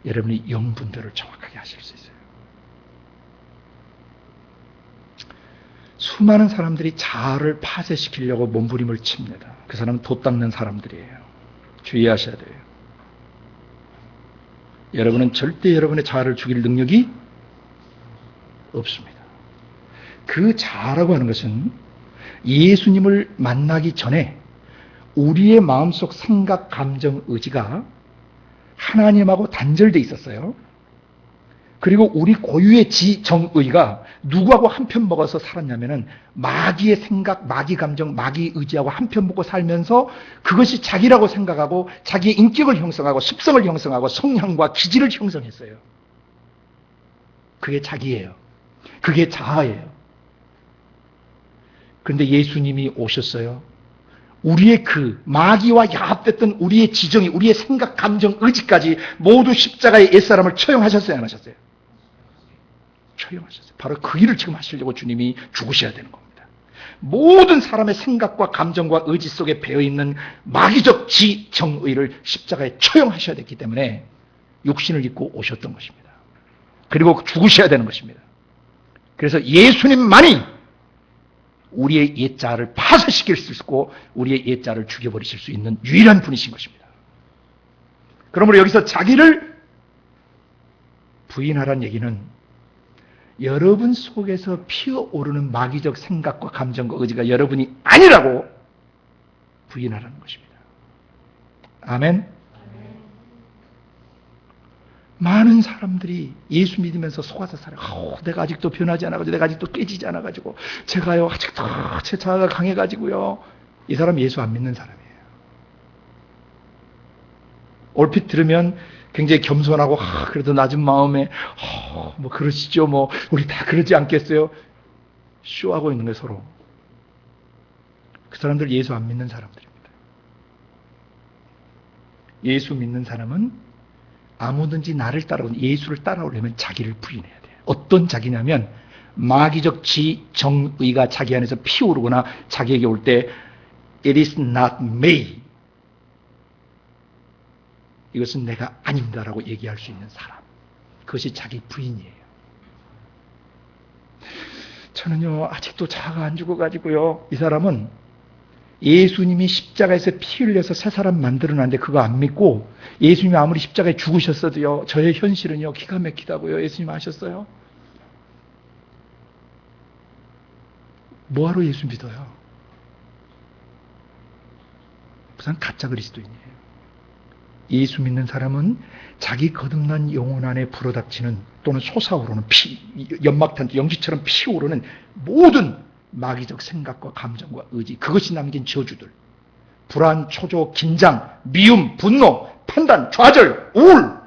여러분이 영분별을 정확하게 하실 수 있어요. 수많은 사람들이 자아를 파쇄시키려고 몸부림을 칩니다. 그 사람은 돛 닦는 사람들이에요. 주의하셔야 돼요. 여러분은 절대 여러분의 자아를 죽일 능력이 없습니다. 그 자아라고 하는 것은 예수님을 만나기 전에 우리의 마음속 생각, 감정, 의지가 하나님하고 단절되어 있었어요. 그리고 우리 고유의 지정의가 누구하고 한편 먹어서 살았냐면은 마귀의 생각, 마귀 감정, 마귀 의지하고 한편 먹고 살면서 그것이 자기라고 생각하고 자기의 인격을 형성하고 습성을 형성하고 성향과 기질을 형성했어요. 그게 자기예요. 그게 자아예요. 그런데 예수님이 오셨어요. 우리의 그 마귀와 야합됐던 우리의 지정이, 우리의 생각, 감정, 의지까지 모두 십자가의 옛사람을 처형하셨어요, 안 하셨어요? 처형하셨어요. 바로 그 일을 지금 하시려고 주님이 죽으셔야 되는 겁니다. 모든 사람의 생각과 감정과 의지 속에 배어있는 마귀적 지정의를 십자가에 처형하셔야 됐기 때문에 육신을 입고 오셨던 것입니다. 그리고 죽으셔야 되는 것입니다. 그래서 예수님만이 우리의 옛자를 파쇄시킬 수 있고 우리의 옛자를 죽여버리실 수 있는 유일한 분이신 것입니다. 그러므로 여기서 자기를 부인하라는 얘기는 여러분 속에서 피어오르는 마귀적 생각과 감정과 의지가 여러분이 아니라고 부인하라는 것입니다. 아멘? 많은 사람들이 예수 믿으면서 속아서 살아요. 내가 아직도 변하지 않아가지고, 내가 아직도 깨지지 않아가지고, 제가요, 아직도 제 자아가 강해가지고요. 이 사람 예수 안 믿는 사람이에요. 얼핏 들으면 굉장히 겸손하고, 그래도 낮은 마음에, 뭐 그러시죠. 뭐, 우리 다 그러지 않겠어요? 쇼하고 있는 거예요, 서로. 그 사람들 예수 안 믿는 사람들입니다. 예수 믿는 사람은 아무든지 나를 따라오는, 예수를 따라오려면 자기를 부인해야 돼요. 어떤 자기냐면 마귀적 지정의가 자기 안에서 피어오르거나 자기에게 올 때 It is not me. 이것은 내가 아닙니다라고 얘기할 수 있는 사람. 그것이 자기 부인이에요. 저는요 아직도 자아가 안 죽어가지고요. 이 사람은 예수님이 십자가에서 피 흘려서 새 사람 만들어놨는데 그거 안 믿고 예수님이 아무리 십자가에 죽으셨어도요 저의 현실은요 기가 막히다고요. 예수님 아셨어요? 뭐하러 예수 믿어요? 부산 가짜 그리스도인이에요. 예수 믿는 사람은 자기 거듭난 영혼 안에 불어닥치는 또는 솟아오르는 연막탄 연기처럼 피오르는 모든 마귀적 생각과 감정과 의지, 그것이 남긴 저주들, 불안, 초조, 긴장, 미움, 분노, 판단, 좌절, 우울,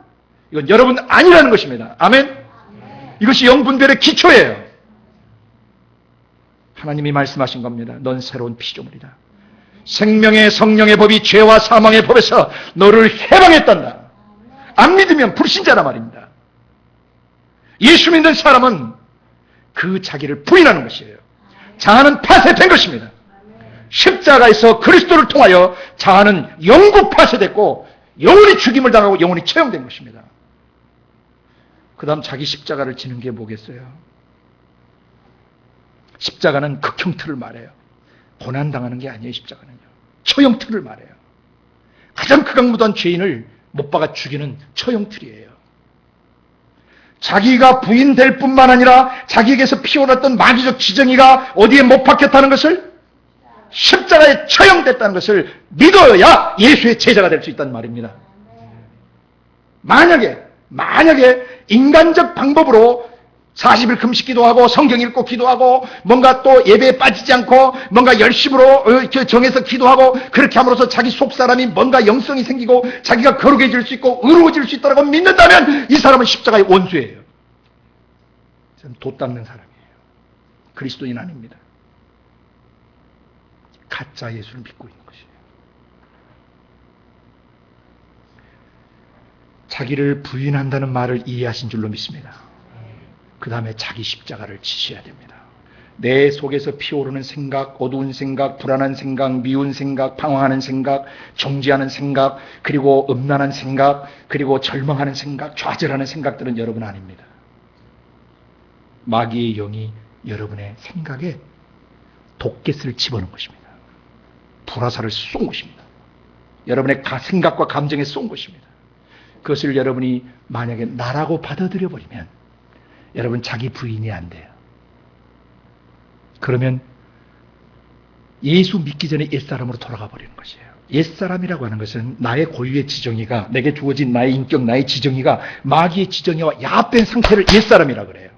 이건 여러분 아니라는 것입니다. 아멘? 이것이 영분별의 기초예요. 하나님이 말씀하신 겁니다. 넌 새로운 피조물이다. 생명의 성령의 법이 죄와 사망의 법에서 너를 해방했단다. 안 믿으면 불신자란 말입니다. 예수 믿는 사람은 그 자기를 부인하는 것이에요. 자아는 파쇄된 것입니다. 십자가에서 그리스도를 통하여 자아는 영구 파쇄됐고 영원히 죽임을 당하고 영원히 처형된 것입니다. 그 다음 자기 십자가를 지는 게 뭐겠어요? 십자가는 극형틀을 말해요. 고난당하는 게 아니에요. 십자가는요. 처형틀을 말해요. 가장 극악무도한 죄인을 못 박아 죽이는 처형틀이에요. 자기가 부인될 뿐만 아니라 자기에게서 피어났던 마귀적 지정의가 어디에 못 박혔다는 것을, 십자가에 처형됐다는 것을 믿어야 예수의 제자가 될 수 있다는 말입니다. 만약에 인간적 방법으로 40일 금식 기도하고 성경 읽고 기도하고 뭔가 또 예배에 빠지지 않고 뭔가 열심으로 정해서 기도하고 그렇게 함으로써 자기 속사람이 뭔가 영성이 생기고 자기가 거룩해질 수 있고 의로워질 수 있다고 믿는다면 이 사람은 십자가의 원수예요. 돛 닦는 사람이에요. 그리스도인 아닙니다. 가짜 예수를 믿고 있는 것이에요. 자기를 부인한다는 말을 이해하신 줄로 믿습니다. 그 다음에 자기 십자가를 지셔야 됩니다. 내 속에서 피오르는 생각, 어두운 생각, 불안한 생각, 미운 생각, 방황하는 생각, 정죄하는 생각, 그리고 음란한 생각, 그리고 절망하는 생각, 좌절하는 생각들은 여러분 아닙니다. 마귀의 영이 여러분의 생각에 독개스를 집어넣은 것입니다. 불화살을 쏜 것입니다. 여러분의 생각과 감정에 쏜 것입니다. 그것을 여러분이 만약에 나라고 받아들여 버리면 여러분 자기 부인이 안 돼요. 그러면 예수 믿기 전에 옛사람으로 돌아가 버리는 것이에요. 옛사람이라고 하는 것은 나의 고유의 지정의가, 내게 주어진 나의 인격, 나의 지정의가 마귀의 지정의와 야합된 상태를 옛사람이라고 그래요.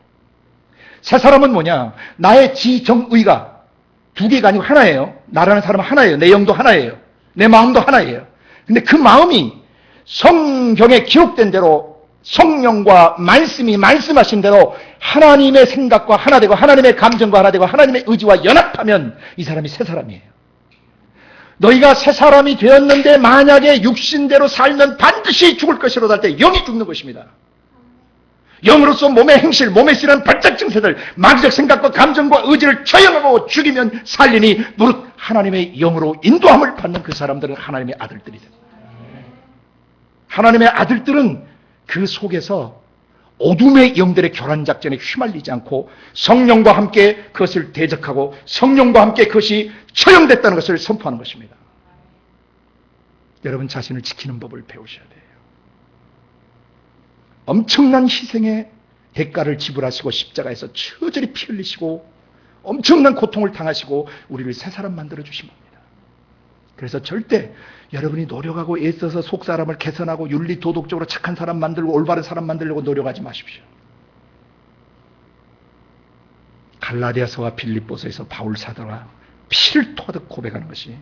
새사람은 뭐냐? 나의 지정의가 두 개가 아니고 하나예요. 나라는 사람은 하나예요. 내 영도 하나예요. 내 마음도 하나예요. 근데 그 마음이 성경에 기록된 대로 성령과 말씀이 말씀하신 대로 하나님의 생각과 하나 되고 하나님의 감정과 하나 되고 하나님의 의지와 연합하면 이 사람이 새 사람이에요. 너희가 새 사람이 되었는데 만약에 육신대로 살면 반드시 죽을 것이로다 할 때 영이 죽는 것입니다. 영으로서 몸의 행실, 몸에 실한 발작 증세들, 마귀적 생각과 감정과 의지를 처형하고 죽이면 살리니 무릇 하나님의 영으로 인도함을 받는 그 사람들은 하나님의 아들들이 됩니다. 하나님의 아들들은 그 속에서 어둠의 영들의 교란 작전에 휘말리지 않고 성령과 함께 그것을 대적하고 성령과 함께 그것이 처형됐다는 것을 선포하는 것입니다. 여러분 자신을 지키는 법을 배우셔야 돼요. 엄청난 희생의 대가를 지불하시고 십자가에서 처절히 피 흘리시고 엄청난 고통을 당하시고 우리를 새 사람 만들어 주신 겁니다. 그래서 절대 여러분이 노력하고 애써서 속사람을 개선하고 윤리 도덕적으로 착한 사람 만들고 올바른 사람 만들려고 노력하지 마십시오. 갈라디아서와 빌립보서에서 바울 사도가 피를 토하듯 고백하는 것이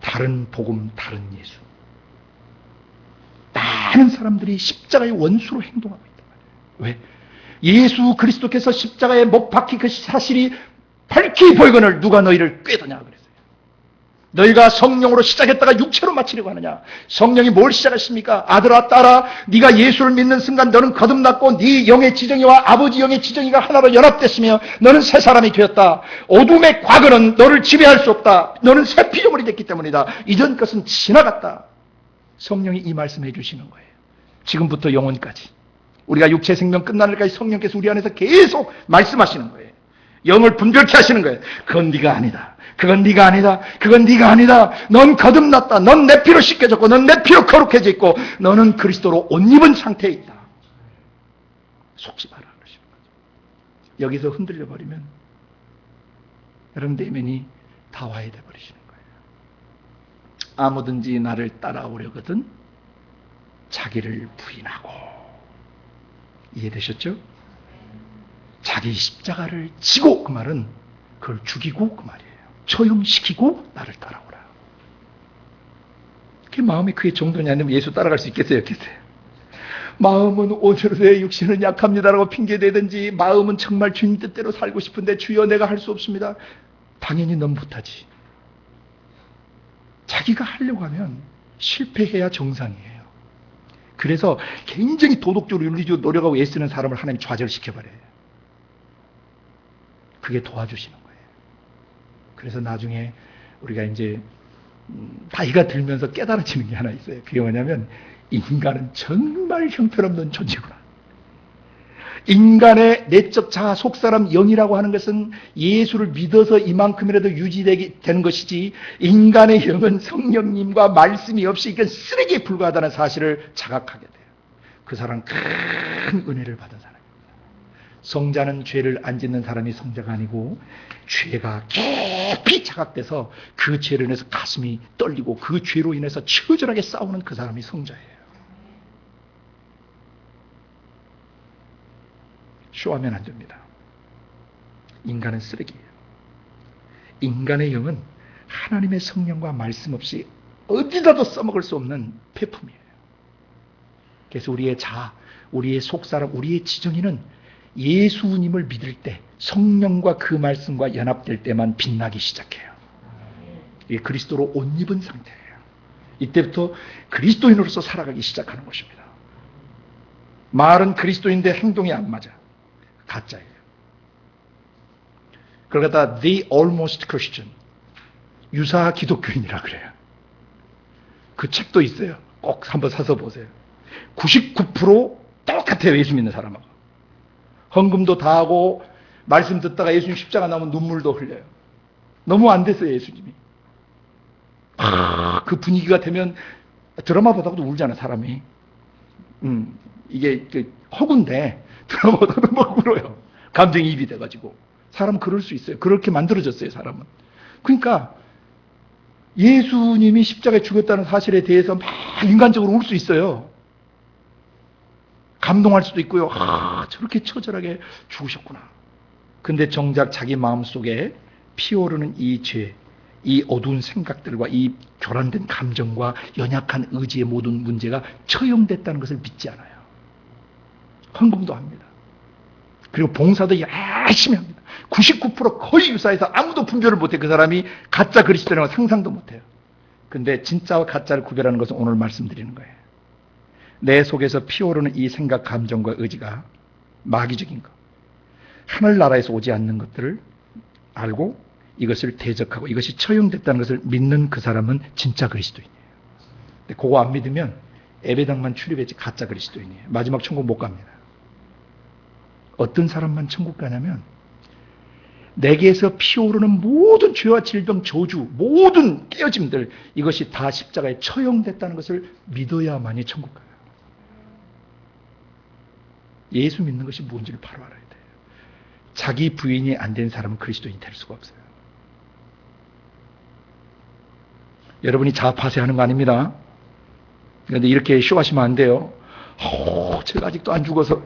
다른 복음, 다른 예수. 많은 사람들이 십자가의 원수로 행동하고 있단 말이에요. 왜? 예수 그리스도께서 십자가에 못 박힌 그 사실이 밝히 보이거늘 누가 너희를 꾀더냐 그랬어요. 너희가 성령으로 시작했다가 육체로 마치려고 하느냐? 성령이 뭘 시작했습니까? 아들아 딸아 네가 예수를 믿는 순간 너는 거듭났고 네 영의 지정의와 아버지 영의 지정의가 하나로 연합됐으며 너는 새 사람이 되었다. 어둠의 과거는 너를 지배할 수 없다. 너는 새 피조물이 됐기 때문이다. 이전 것은 지나갔다. 성령이 이 말씀해 주시는 거예요. 지금부터 영원까지 우리가 육체 생명 끝나는 날까지 성령께서 우리 안에서 계속 말씀하시는 거예요. 영을 분별케 하시는 거예요. 그건 네가 아니다. 그건 네가 아니다. 그건 네가 아니다. 넌 거듭났다. 넌 내 피로 씻겨졌고 넌 내 피로 거룩해져 있고 너는 그리스도로 옷 입은 상태에 있다. 속지 마라 그러시는 거죠. 여기서 흔들려 버리면 여러분 내면이 다 와해돼 버리시는 거예요. 아무든지 나를 따라오려거든 자기를 부인하고. 이해되셨죠? 자기 십자가를 지고, 그 말은 그걸 죽이고 그 말이에요. 처형시키고 나를 따라오라. 그 마음이 그게 정도냐 아니면 예수 따라갈 수 있겠어요? 없겠어요? 마음은 오늘 내 육신은 약합니다라고 핑계대든지, 마음은 정말 주님 뜻대로 살고 싶은데 주여 내가 할 수 없습니다. 당연히 넌 못하지. 자기가 하려고 하면 실패해야 정상이에요. 그래서 굉장히 도덕적으로 윤리적으로 노력하고 애쓰는 사람을 하나님 좌절시켜버려요. 그게 도와주시는 거예요. 그래서 나중에 우리가 이제 나이가 들면서 깨달아지는 게 하나 있어요. 그게 뭐냐면 인간은 정말 형편없는 존재구나. 인간의 내적 자아, 속사람 영이라고 하는 것은 예수를 믿어서 이만큼이라도 유지되는 것이지, 인간의 영은 성령님과 말씀이 없이 이건 쓰레기에 불과하다는 사실을 자각하게 돼요. 그 사람은 큰 은혜를 받은 사람입니다. 성자는 죄를 안 짓는 사람이 성자가 아니고 죄가 깊이 자각돼서 그 죄로 인해서 가슴이 떨리고 그 죄로 인해서 처절하게 싸우는 그 사람이 성자예요. 쇼하면 안 됩니다. 인간은 쓰레기예요. 인간의 영은 하나님의 성령과 말씀 없이 어디다도 써먹을 수 없는 폐품이에요. 그래서 우리의 자아, 우리의 속사람, 우리의 지정이는 예수님을 믿을 때 성령과 그 말씀과 연합될 때만 빛나기 시작해요. 이게 그리스도로 옷 입은 상태예요. 이때부터 그리스도인으로서 살아가기 시작하는 것입니다. 말은 그리스도인데 행동이 안 맞아. 가짜예요. 그걸 갖다 The Almost Christian, 유사 기독교인이라 그래요. 그 책도 있어요. 꼭 한번 사서 보세요. 99% 똑같아요. 예수 믿는 사람하고. 헌금도 다 하고 말씀 듣다가 예수님 십자가 나오면 눈물도 흘려요. 너무 안 됐어요. 예수님이. 그 분위기가 되면 드라마 보다가도 울잖아 사람이. 이게 허구인데 드라마 보다도 막 울어요. 감정이입이 돼가지고. 사람은 그럴 수 있어요. 그렇게 만들어졌어요. 사람은. 그러니까 예수님이 십자가에 죽었다는 사실에 대해서 막 인간적으로 울 수 있어요. 감동할 수도 있고요. 저렇게 처절하게 죽으셨구나. 근데 정작 자기 마음속에 피어오르는 이 죄, 이 어두운 생각들과 이 교란된 감정과 연약한 의지의 모든 문제가 처형됐다는 것을 믿지 않아요. 헌금도 합니다. 그리고 봉사도 열심히 합니다. 99% 거의 유사해서 아무도 분별을 못해. 그 사람이 가짜 그리스도라는 걸 상상도 못해요. 근데 진짜와 가짜를 구별하는 것은 오늘 말씀드리는 거예요. 내 속에서 피어오르는 이 생각, 감정과 의지가 마귀적인 것, 하늘나라에서 오지 않는 것들을 알고 이것을 대적하고 이것이 처형됐다는 것을 믿는 그 사람은 진짜 그리스도인이에요. 근데 그거 안 믿으면 예배당만 출입했지 가짜 그리스도인이에요. 마지막 천국 못 갑니다. 어떤 사람만 천국 가냐면 내게에서 피어오르는 모든 죄와 질병, 저주, 모든 깨어짐들, 이것이 다 십자가에 처형됐다는 것을 믿어야만이 천국 가요. 예수 믿는 것이 뭔지를 바로 알아야 돼요. 자기 부인이 안 된 사람은 그리스도인이 될 수가 없어요. 여러분이 자아파쇄하는 거 아닙니다. 그런데 이렇게 쇼하시면 안 돼요. 제가 아직도 안 죽어서.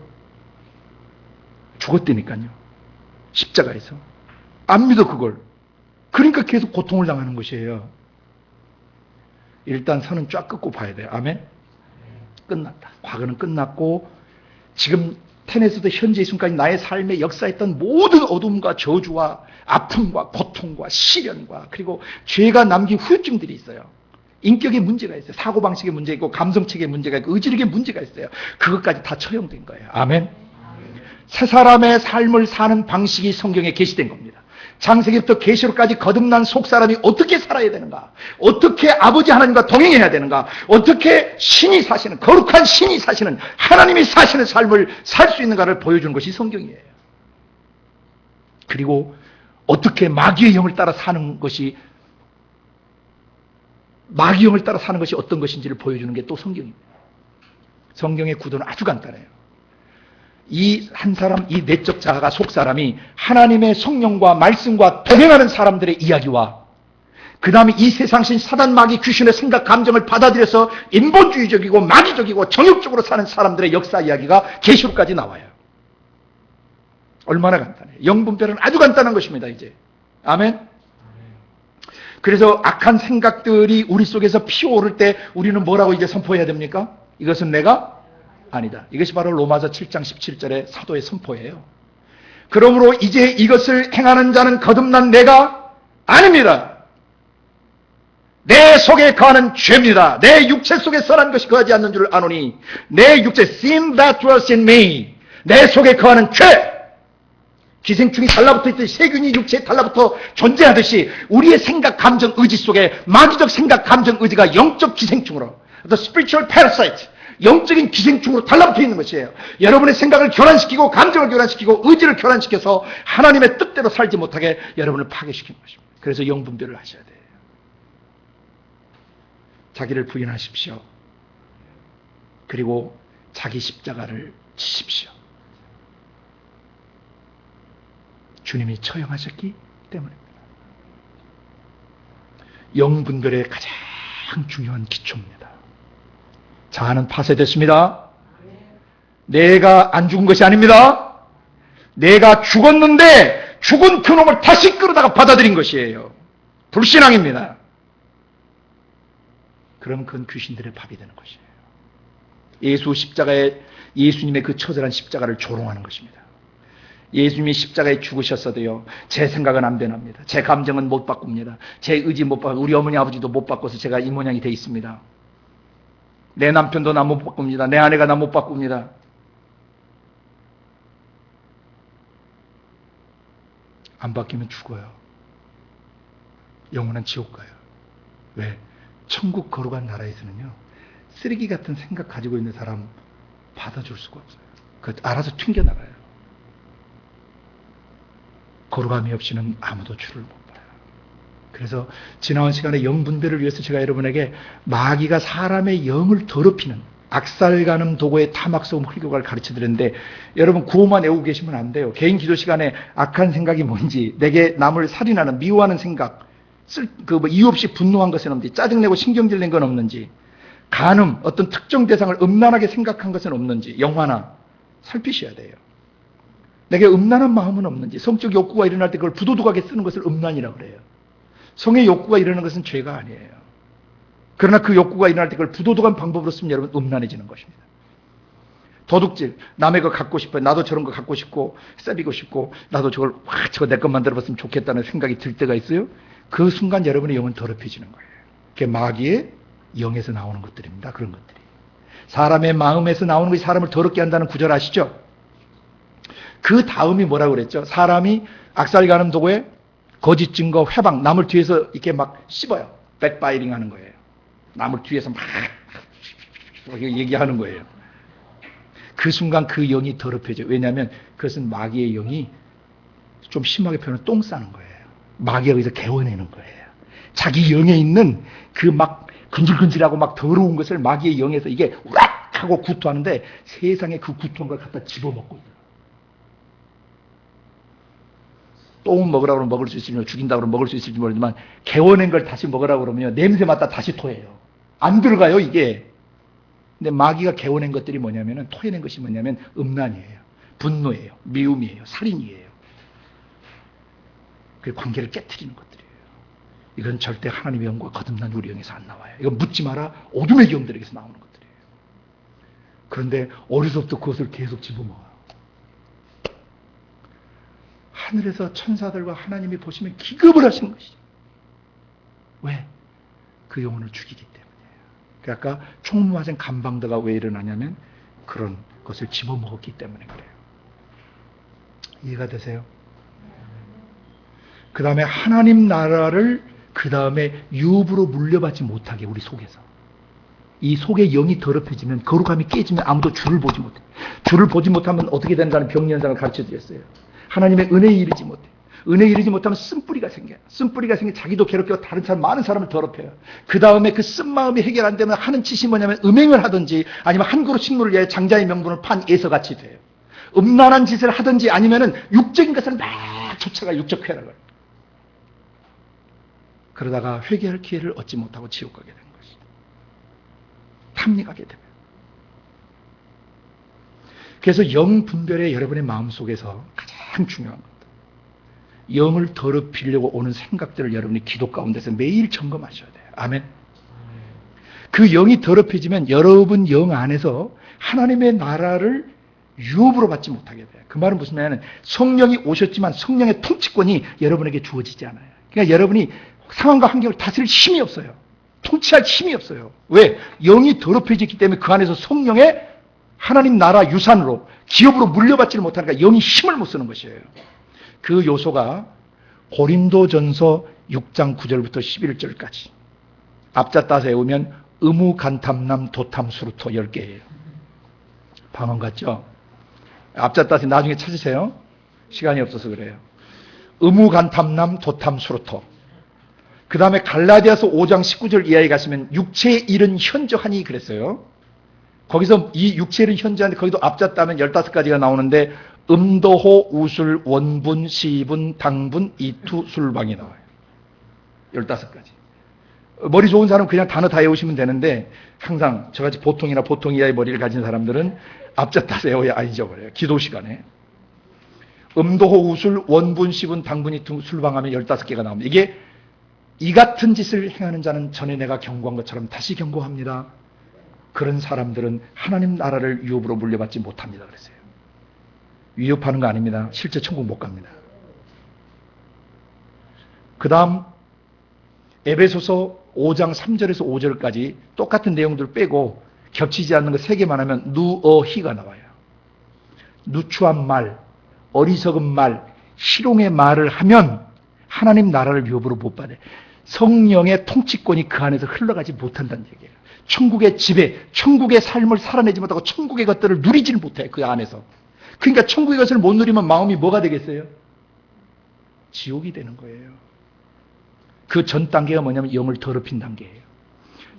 죽었다니까요. 십자가에서. 안 믿어 그걸. 그러니까 계속 고통을 당하는 것이에요. 일단 선은 쫙 긋고 봐야 돼요. 아멘? 끝났다. 과거는 끝났고 지금 텐에서도 현재 이 순간까지 나의 삶에 역사했던 모든 어둠과 저주와 아픔과 고통과 시련과 그리고 죄가 남긴 후유증들이 있어요. 인격의 문제가 있어요. 사고방식의 문제가 있고 감성체계의 문제가 있고 의지력의 문제가 있어요. 그것까지 다 처형된 거예요. 아멘? 새 사람의 삶을 사는 방식이 성경에 계시된 겁니다. 창세기부터 계시록까지 거듭난 속사람이 어떻게 살아야 되는가, 어떻게 아버지 하나님과 동행해야 되는가, 어떻게 신이 사시는, 거룩한 신이 사시는, 하나님이 사시는 삶을 살 수 있는가를 보여주는 것이 성경이에요. 그리고 어떻게 마귀의 영을 따라 사는 것이 어떤 것인지를 보여주는 게 또 성경입니다. 성경의 구도는 아주 간단해요. 이 한 사람, 이 내적 자아가 속 사람이 하나님의 성령과 말씀과 동행하는 사람들의 이야기와 그 다음에 이 세상신 사단 마귀 귀신의 생각 감정을 받아들여서 인본주의적이고 마귀적이고 정욕적으로 사는 사람들의 역사 이야기가 계시록까지 나와요. 얼마나 간단해요. 영분별은 아주 간단한 것입니다. 이제 아멘. 그래서 악한 생각들이 우리 속에서 피어오를 때 우리는 뭐라고 이제 선포해야 됩니까? 이것은 내가 아니다. 이것이 바로 로마서 7장 17절의 사도의 선포예요. 그러므로 이제 이것을 행하는 자는 거듭난 내가 아닙니다. 내 속에 거하는 죄입니다. 내 육체 속에 선한 것이 거하지 않는 줄 아노니 내 육체 sin that was in me, 내 속에 거하는 죄, 기생충이 달라붙어 있듯이 세균이 육체에 달라붙어 존재하듯이 우리의 생각, 감정, 의지 속에 마귀적 생각, 감정, 의지가 영적 기생충으로 the spiritual parasite, 영적인 기생충으로 달라붙어 있는 것이에요. 여러분의 생각을 교란시키고 감정을 교란시키고 의지를 교란시켜서 하나님의 뜻대로 살지 못하게 여러분을 파괴시키는 것입니다. 그래서 영분별을 하셔야 돼요. 자기를 부인하십시오. 그리고 자기 십자가를 지십시오. 주님이 처형하셨기 때문입니다. 영분별의 가장 중요한 기초입니다. 자아는 파쇄됐습니다. 내가 안 죽은 것이 아닙니다. 내가 죽었는데 죽은 그놈을 다시 끌어다가 받아들인 것이에요. 불신앙입니다. 그럼 그건 귀신들의 밥이 되는 것이에요. 예수님의 그 처절한 십자가를 조롱하는 것입니다. 예수님이 십자가에 죽으셨어도요, 제 생각은 안 변합니다. 제 감정은 못 바꿉니다. 제 의지 못 바꾸고, 우리 어머니 아버지도 못 바꿔서 제가 이 모양이 돼 있습니다. 내 남편도 나 못 바꿉니다. 내 아내가 나 못 바꿉니다. 안 바뀌면 죽어요. 영원한 지옥 가요. 왜? 천국 거룩한 나라에서는요, 쓰레기 같은 생각 가지고 있는 사람 받아줄 수가 없어요. 그 알아서 튕겨나가요. 거룩함이 없이는 아무도 주를 못 봐요. 그래서 지나온 시간에 영분별을 위해서 제가 여러분에게 마귀가 사람의 영을 더럽히는 악살가늠 도구의 타막소금 훌교가를 가르쳐드렸는데, 여러분 구호만 외우고 계시면 안 돼요. 개인 기도 시간에 악한 생각이 뭔지, 내게 남을 살인하는 미워하는 생각, 이유 없이 분노한 것은 없는지, 짜증내고 신경질 낸 건 없는지, 간음, 어떤 특정 대상을 음란하게 생각한 것은 없는지 영화나 살피셔야 돼요. 내게 음란한 마음은 없는지, 성적 욕구가 일어날 때 그걸 부도덕하게 쓰는 것을 음란이라고 그래요. 성의 욕구가 일어나는 것은 죄가 아니에요. 그러나 그 욕구가 일어날 때 그걸 부도덕한 방법으로 쓰면 여러분 음란해지는 것입니다. 도둑질, 남의 거 갖고 싶어요. 나도 저런 거 갖고 싶고 세비고 싶고 나도 저거 내 것 만들어봤으면 좋겠다는 생각이 들 때가 있어요. 그 순간 여러분의 영은 더럽혀지는 거예요. 그게 마귀의 영에서 나오는 것들입니다. 그런 것들이. 사람의 마음에서 나오는 것이 사람을 더럽게 한다는 구절 아시죠? 그 다음이 뭐라고 그랬죠? 사람이 악살가늠 도구에 거짓 증거, 회방, 남을 뒤에서 이렇게 막 씹어요. 백바이링 하는 거예요. 남을 뒤에서 막 얘기하는 거예요. 그 순간 그 영이 더럽혀져요. 왜냐하면 그것은 마귀의 영이 좀 심하게 표현하면 똥 싸는 거예요. 마귀가 여기서 개워내는 거예요. 자기 영에 있는 그 막 근질근질하고 막 더러운 것을 마귀의 영에서 이게 왁 하고 구토하는데 세상에 그 구토한 걸 갖다 집어먹고 있어요. 똥 먹으라고 그러면 먹을 수 있으면, 죽인다고 그러면 먹을 수 있을지 모르지만 개워낸 걸 다시 먹으라고 그러면 냄새 맡다 다시 토해요. 안 들어가요 이게. 근데 마귀가 개워낸 것들이 뭐냐면은, 토해낸 것이 뭐냐면 음란이에요, 분노예요, 미움이에요, 살인이에요. 그 관계를 깨트리는 것들이에요. 이건 절대 하나님의 영과 거듭난 우리 영에서 안 나와요. 이건 묻지 마라, 어둠의 영들에게서 나오는 것들이에요. 그런데 어려서부터 그것을 계속 집어먹어요. 하늘에서 천사들과 하나님이 보시면 기겁을 하시는 것이죠. 왜? 그 영혼을 죽이기 때문이에요. 그러니까 총무하신 간방대가 왜 일어나냐면 그런 것을 집어먹었기 때문에 그래요. 이해가 되세요? 그 다음에 하나님 나라를 그 다음에 유업으로 물려받지 못하게 우리 속에서. 이 속의 영이 더럽혀지면, 거룩함이 깨지면 아무도 주를 보지 못해요. 주를 보지 못하면 어떻게 된다는 병리 현상을 가르쳐 드렸어요. 하나님의 은혜에 이르지 못해. 은혜에 이르지 못하면 쓴뿌리가 생겨요. 쓴뿌리가 생겨 자기도 괴롭히고 다른 사람, 많은 사람을 더럽혀요. 그 다음에 그 쓴마음이 해결 안 되면 하는 짓이 뭐냐면 음행을 하든지 아니면 한 그릇 식물을 위해 장자의 명분을 판 예서같이 돼요. 음란한 짓을 하든지 아니면은 육적인 것을 막 쫓아가 육적 쾌락을. 그러다가 회개할 기회를 얻지 못하고 지옥 가게 된 것이죠. 탐닉하게 됩니다. 그래서 영 분별의 여러분의 마음속에서 가장 중요한 겁니다. 영을 더럽히려고 오는 생각들을 여러분이 기도 가운데서 매일 점검하셔야 돼요. 아멘. 그 영이 더럽혀지면 여러분 영 안에서 하나님의 나라를 유업으로 받지 못하게 돼요. 그 말은 무슨 말이냐면 성령이 오셨지만 성령의 통치권이 여러분에게 주어지지 않아요. 그러니까 여러분이 상황과 환경을 다스릴 힘이 없어요. 통치할 힘이 없어요. 왜? 영이 더럽혀졌기 때문에 그 안에서 성령의 하나님 나라 유산으로 기업으로 물려받지를 못하니까 영이 힘을 못 쓰는 것이에요. 그 요소가 고린도전서 6장 9절부터 11절까지 앞자 따서 외우면 의무간탐남 도탐수루토 10개예요. 방언 같죠? 앞자 따서 나중에 찾으세요. 시간이 없어서 그래요. 의무간탐남 도탐수루토. 그 다음에 갈라디아서 5장 19절 이하에 가시면 육체의 일은 현저하니 그랬어요. 거기서 이 육체를 현저한데 거기도 앞자 따면 15가지가 나오는데 음도호, 우술, 원분, 시분, 당분, 이투, 술방이 나와요. 15가지. 머리 좋은 사람은 그냥 단어 다 외우시면 되는데 항상 저같이 보통이나 보통 이하의 머리를 가진 사람들은 앞자 따서 외워야 안 잊어버려요. 기도 시간에. 음도호, 우술, 원분, 시분, 당분, 이투, 술방하면 15개가 나옵니다. 이게 이 같은 짓을 행하는 자는 전에 내가 경고한 것처럼 다시 경고합니다. 그런 사람들은 하나님 나라를 유업으로 물려받지 못합니다. 그랬어요. 위협하는 거 아닙니다. 실제 천국 못 갑니다. 그 다음 에베소서 5장 3절에서 5절까지 똑같은 내용들 빼고 겹치지 않는 거 3개만 하면 누어희가 나와요. 누추한 말, 어리석은 말, 희롱의 말을 하면 하나님 나라를 유업으로 못 받아요. 성령의 통치권이 그 안에서 흘러가지 못한다는 얘기예요. 천국의 지배, 천국의 삶을 살아내지 못하고 천국의 것들을 누리지를 못해요. 그 안에서. 그러니까 천국의 것을 못 누리면 마음이 뭐가 되겠어요? 지옥이 되는 거예요. 그 전 단계가 뭐냐면 영을 더럽힌 단계예요.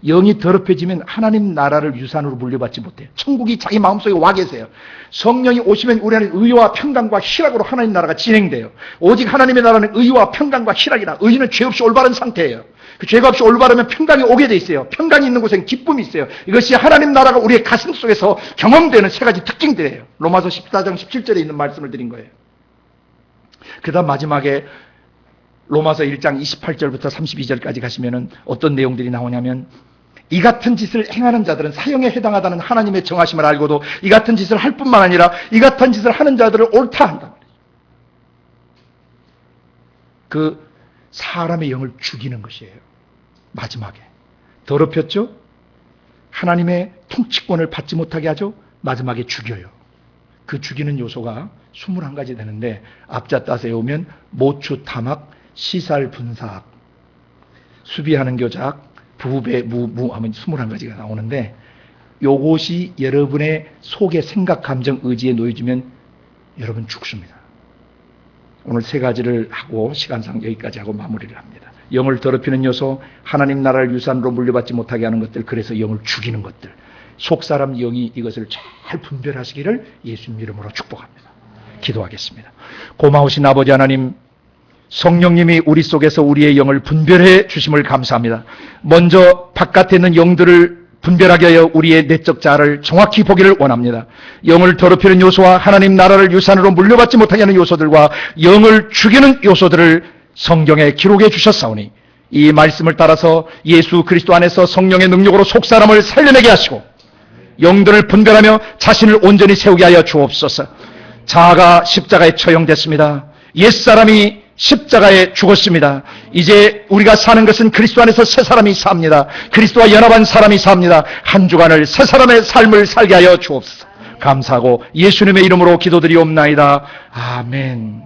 영이 더럽혀지면 하나님 나라를 유산으로 물려받지 못해요. 천국이 자기 마음속에 와 계세요. 성령이 오시면 우리 안에 의와 평강과 희락으로 하나님 나라가 진행돼요. 오직 하나님의 나라는 의와 평강과 희락이라. 의는 죄 없이 올바른 상태예요. 그 죄가 없이 올바르면 평강이 오게 돼 있어요. 평강이 있는 곳에는 기쁨이 있어요. 이것이 하나님 나라가 우리의 가슴 속에서 경험되는 3가지 특징들이에요. 로마서 14장 17절에 있는 말씀을 드린 거예요. 그 다음 마지막에 로마서 1장 28절부터 32절까지 가시면은 어떤 내용들이 나오냐면 이 같은 짓을 행하는 자들은 사형에 해당하다는 하나님의 정하심을 알고도 이 같은 짓을 할 뿐만 아니라 이 같은 짓을 하는 자들을 옳다 한다. 그 사람의 영을 죽이는 것이에요. 마지막에. 더럽혔죠? 하나님의 통치권을 받지 못하게 하죠? 마지막에 죽여요. 그 죽이는 요소가 21가지 되는데 앞자 따서 외우면 모추, 탐악, 시살, 분사학, 수비하는 교작, 부배, 무 하면 21가지가 나오는데 요것이 여러분의 속에 생각, 감정, 의지에 놓여지면 여러분 죽습니다. 오늘 3가지를 하고 시간상 여기까지 하고 마무리를 합니다. 영을 더럽히는 요소, 하나님 나라를 유산으로 물려받지 못하게 하는 것들, 그래서 영을 죽이는 것들, 속사람 영이 이것을 잘 분별하시기를 예수님 이름으로 축복합니다. 기도하겠습니다. 고마우신 아버지 하나님, 성령님이 우리 속에서 우리의 영을 분별해 주심을 감사합니다. 먼저 바깥에 있는 영들을 분별하게 하여 우리의 내적 자아를 정확히 보기를 원합니다. 영을 더럽히는 요소와 하나님 나라를 유산으로 물려받지 못하게 하는 요소들과 영을 죽이는 요소들을 성경에 기록해 주셨사오니 이 말씀을 따라서 예수 그리스도 안에서 성령의 능력으로 속사람을 살려내게 하시고 영들을 분별하며 자신을 온전히 세우게 하여 주옵소서. 자아가 십자가에 처형됐습니다. 옛사람이 십자가에 죽었습니다. 이제 우리가 사는 것은 그리스도 안에서 새 사람이 삽니다. 그리스도와 연합한 사람이 삽니다. 한 주간을 새 사람의 삶을 살게 하여 주옵소서. 감사하고 예수님의 이름으로 기도드리옵나이다. 아멘.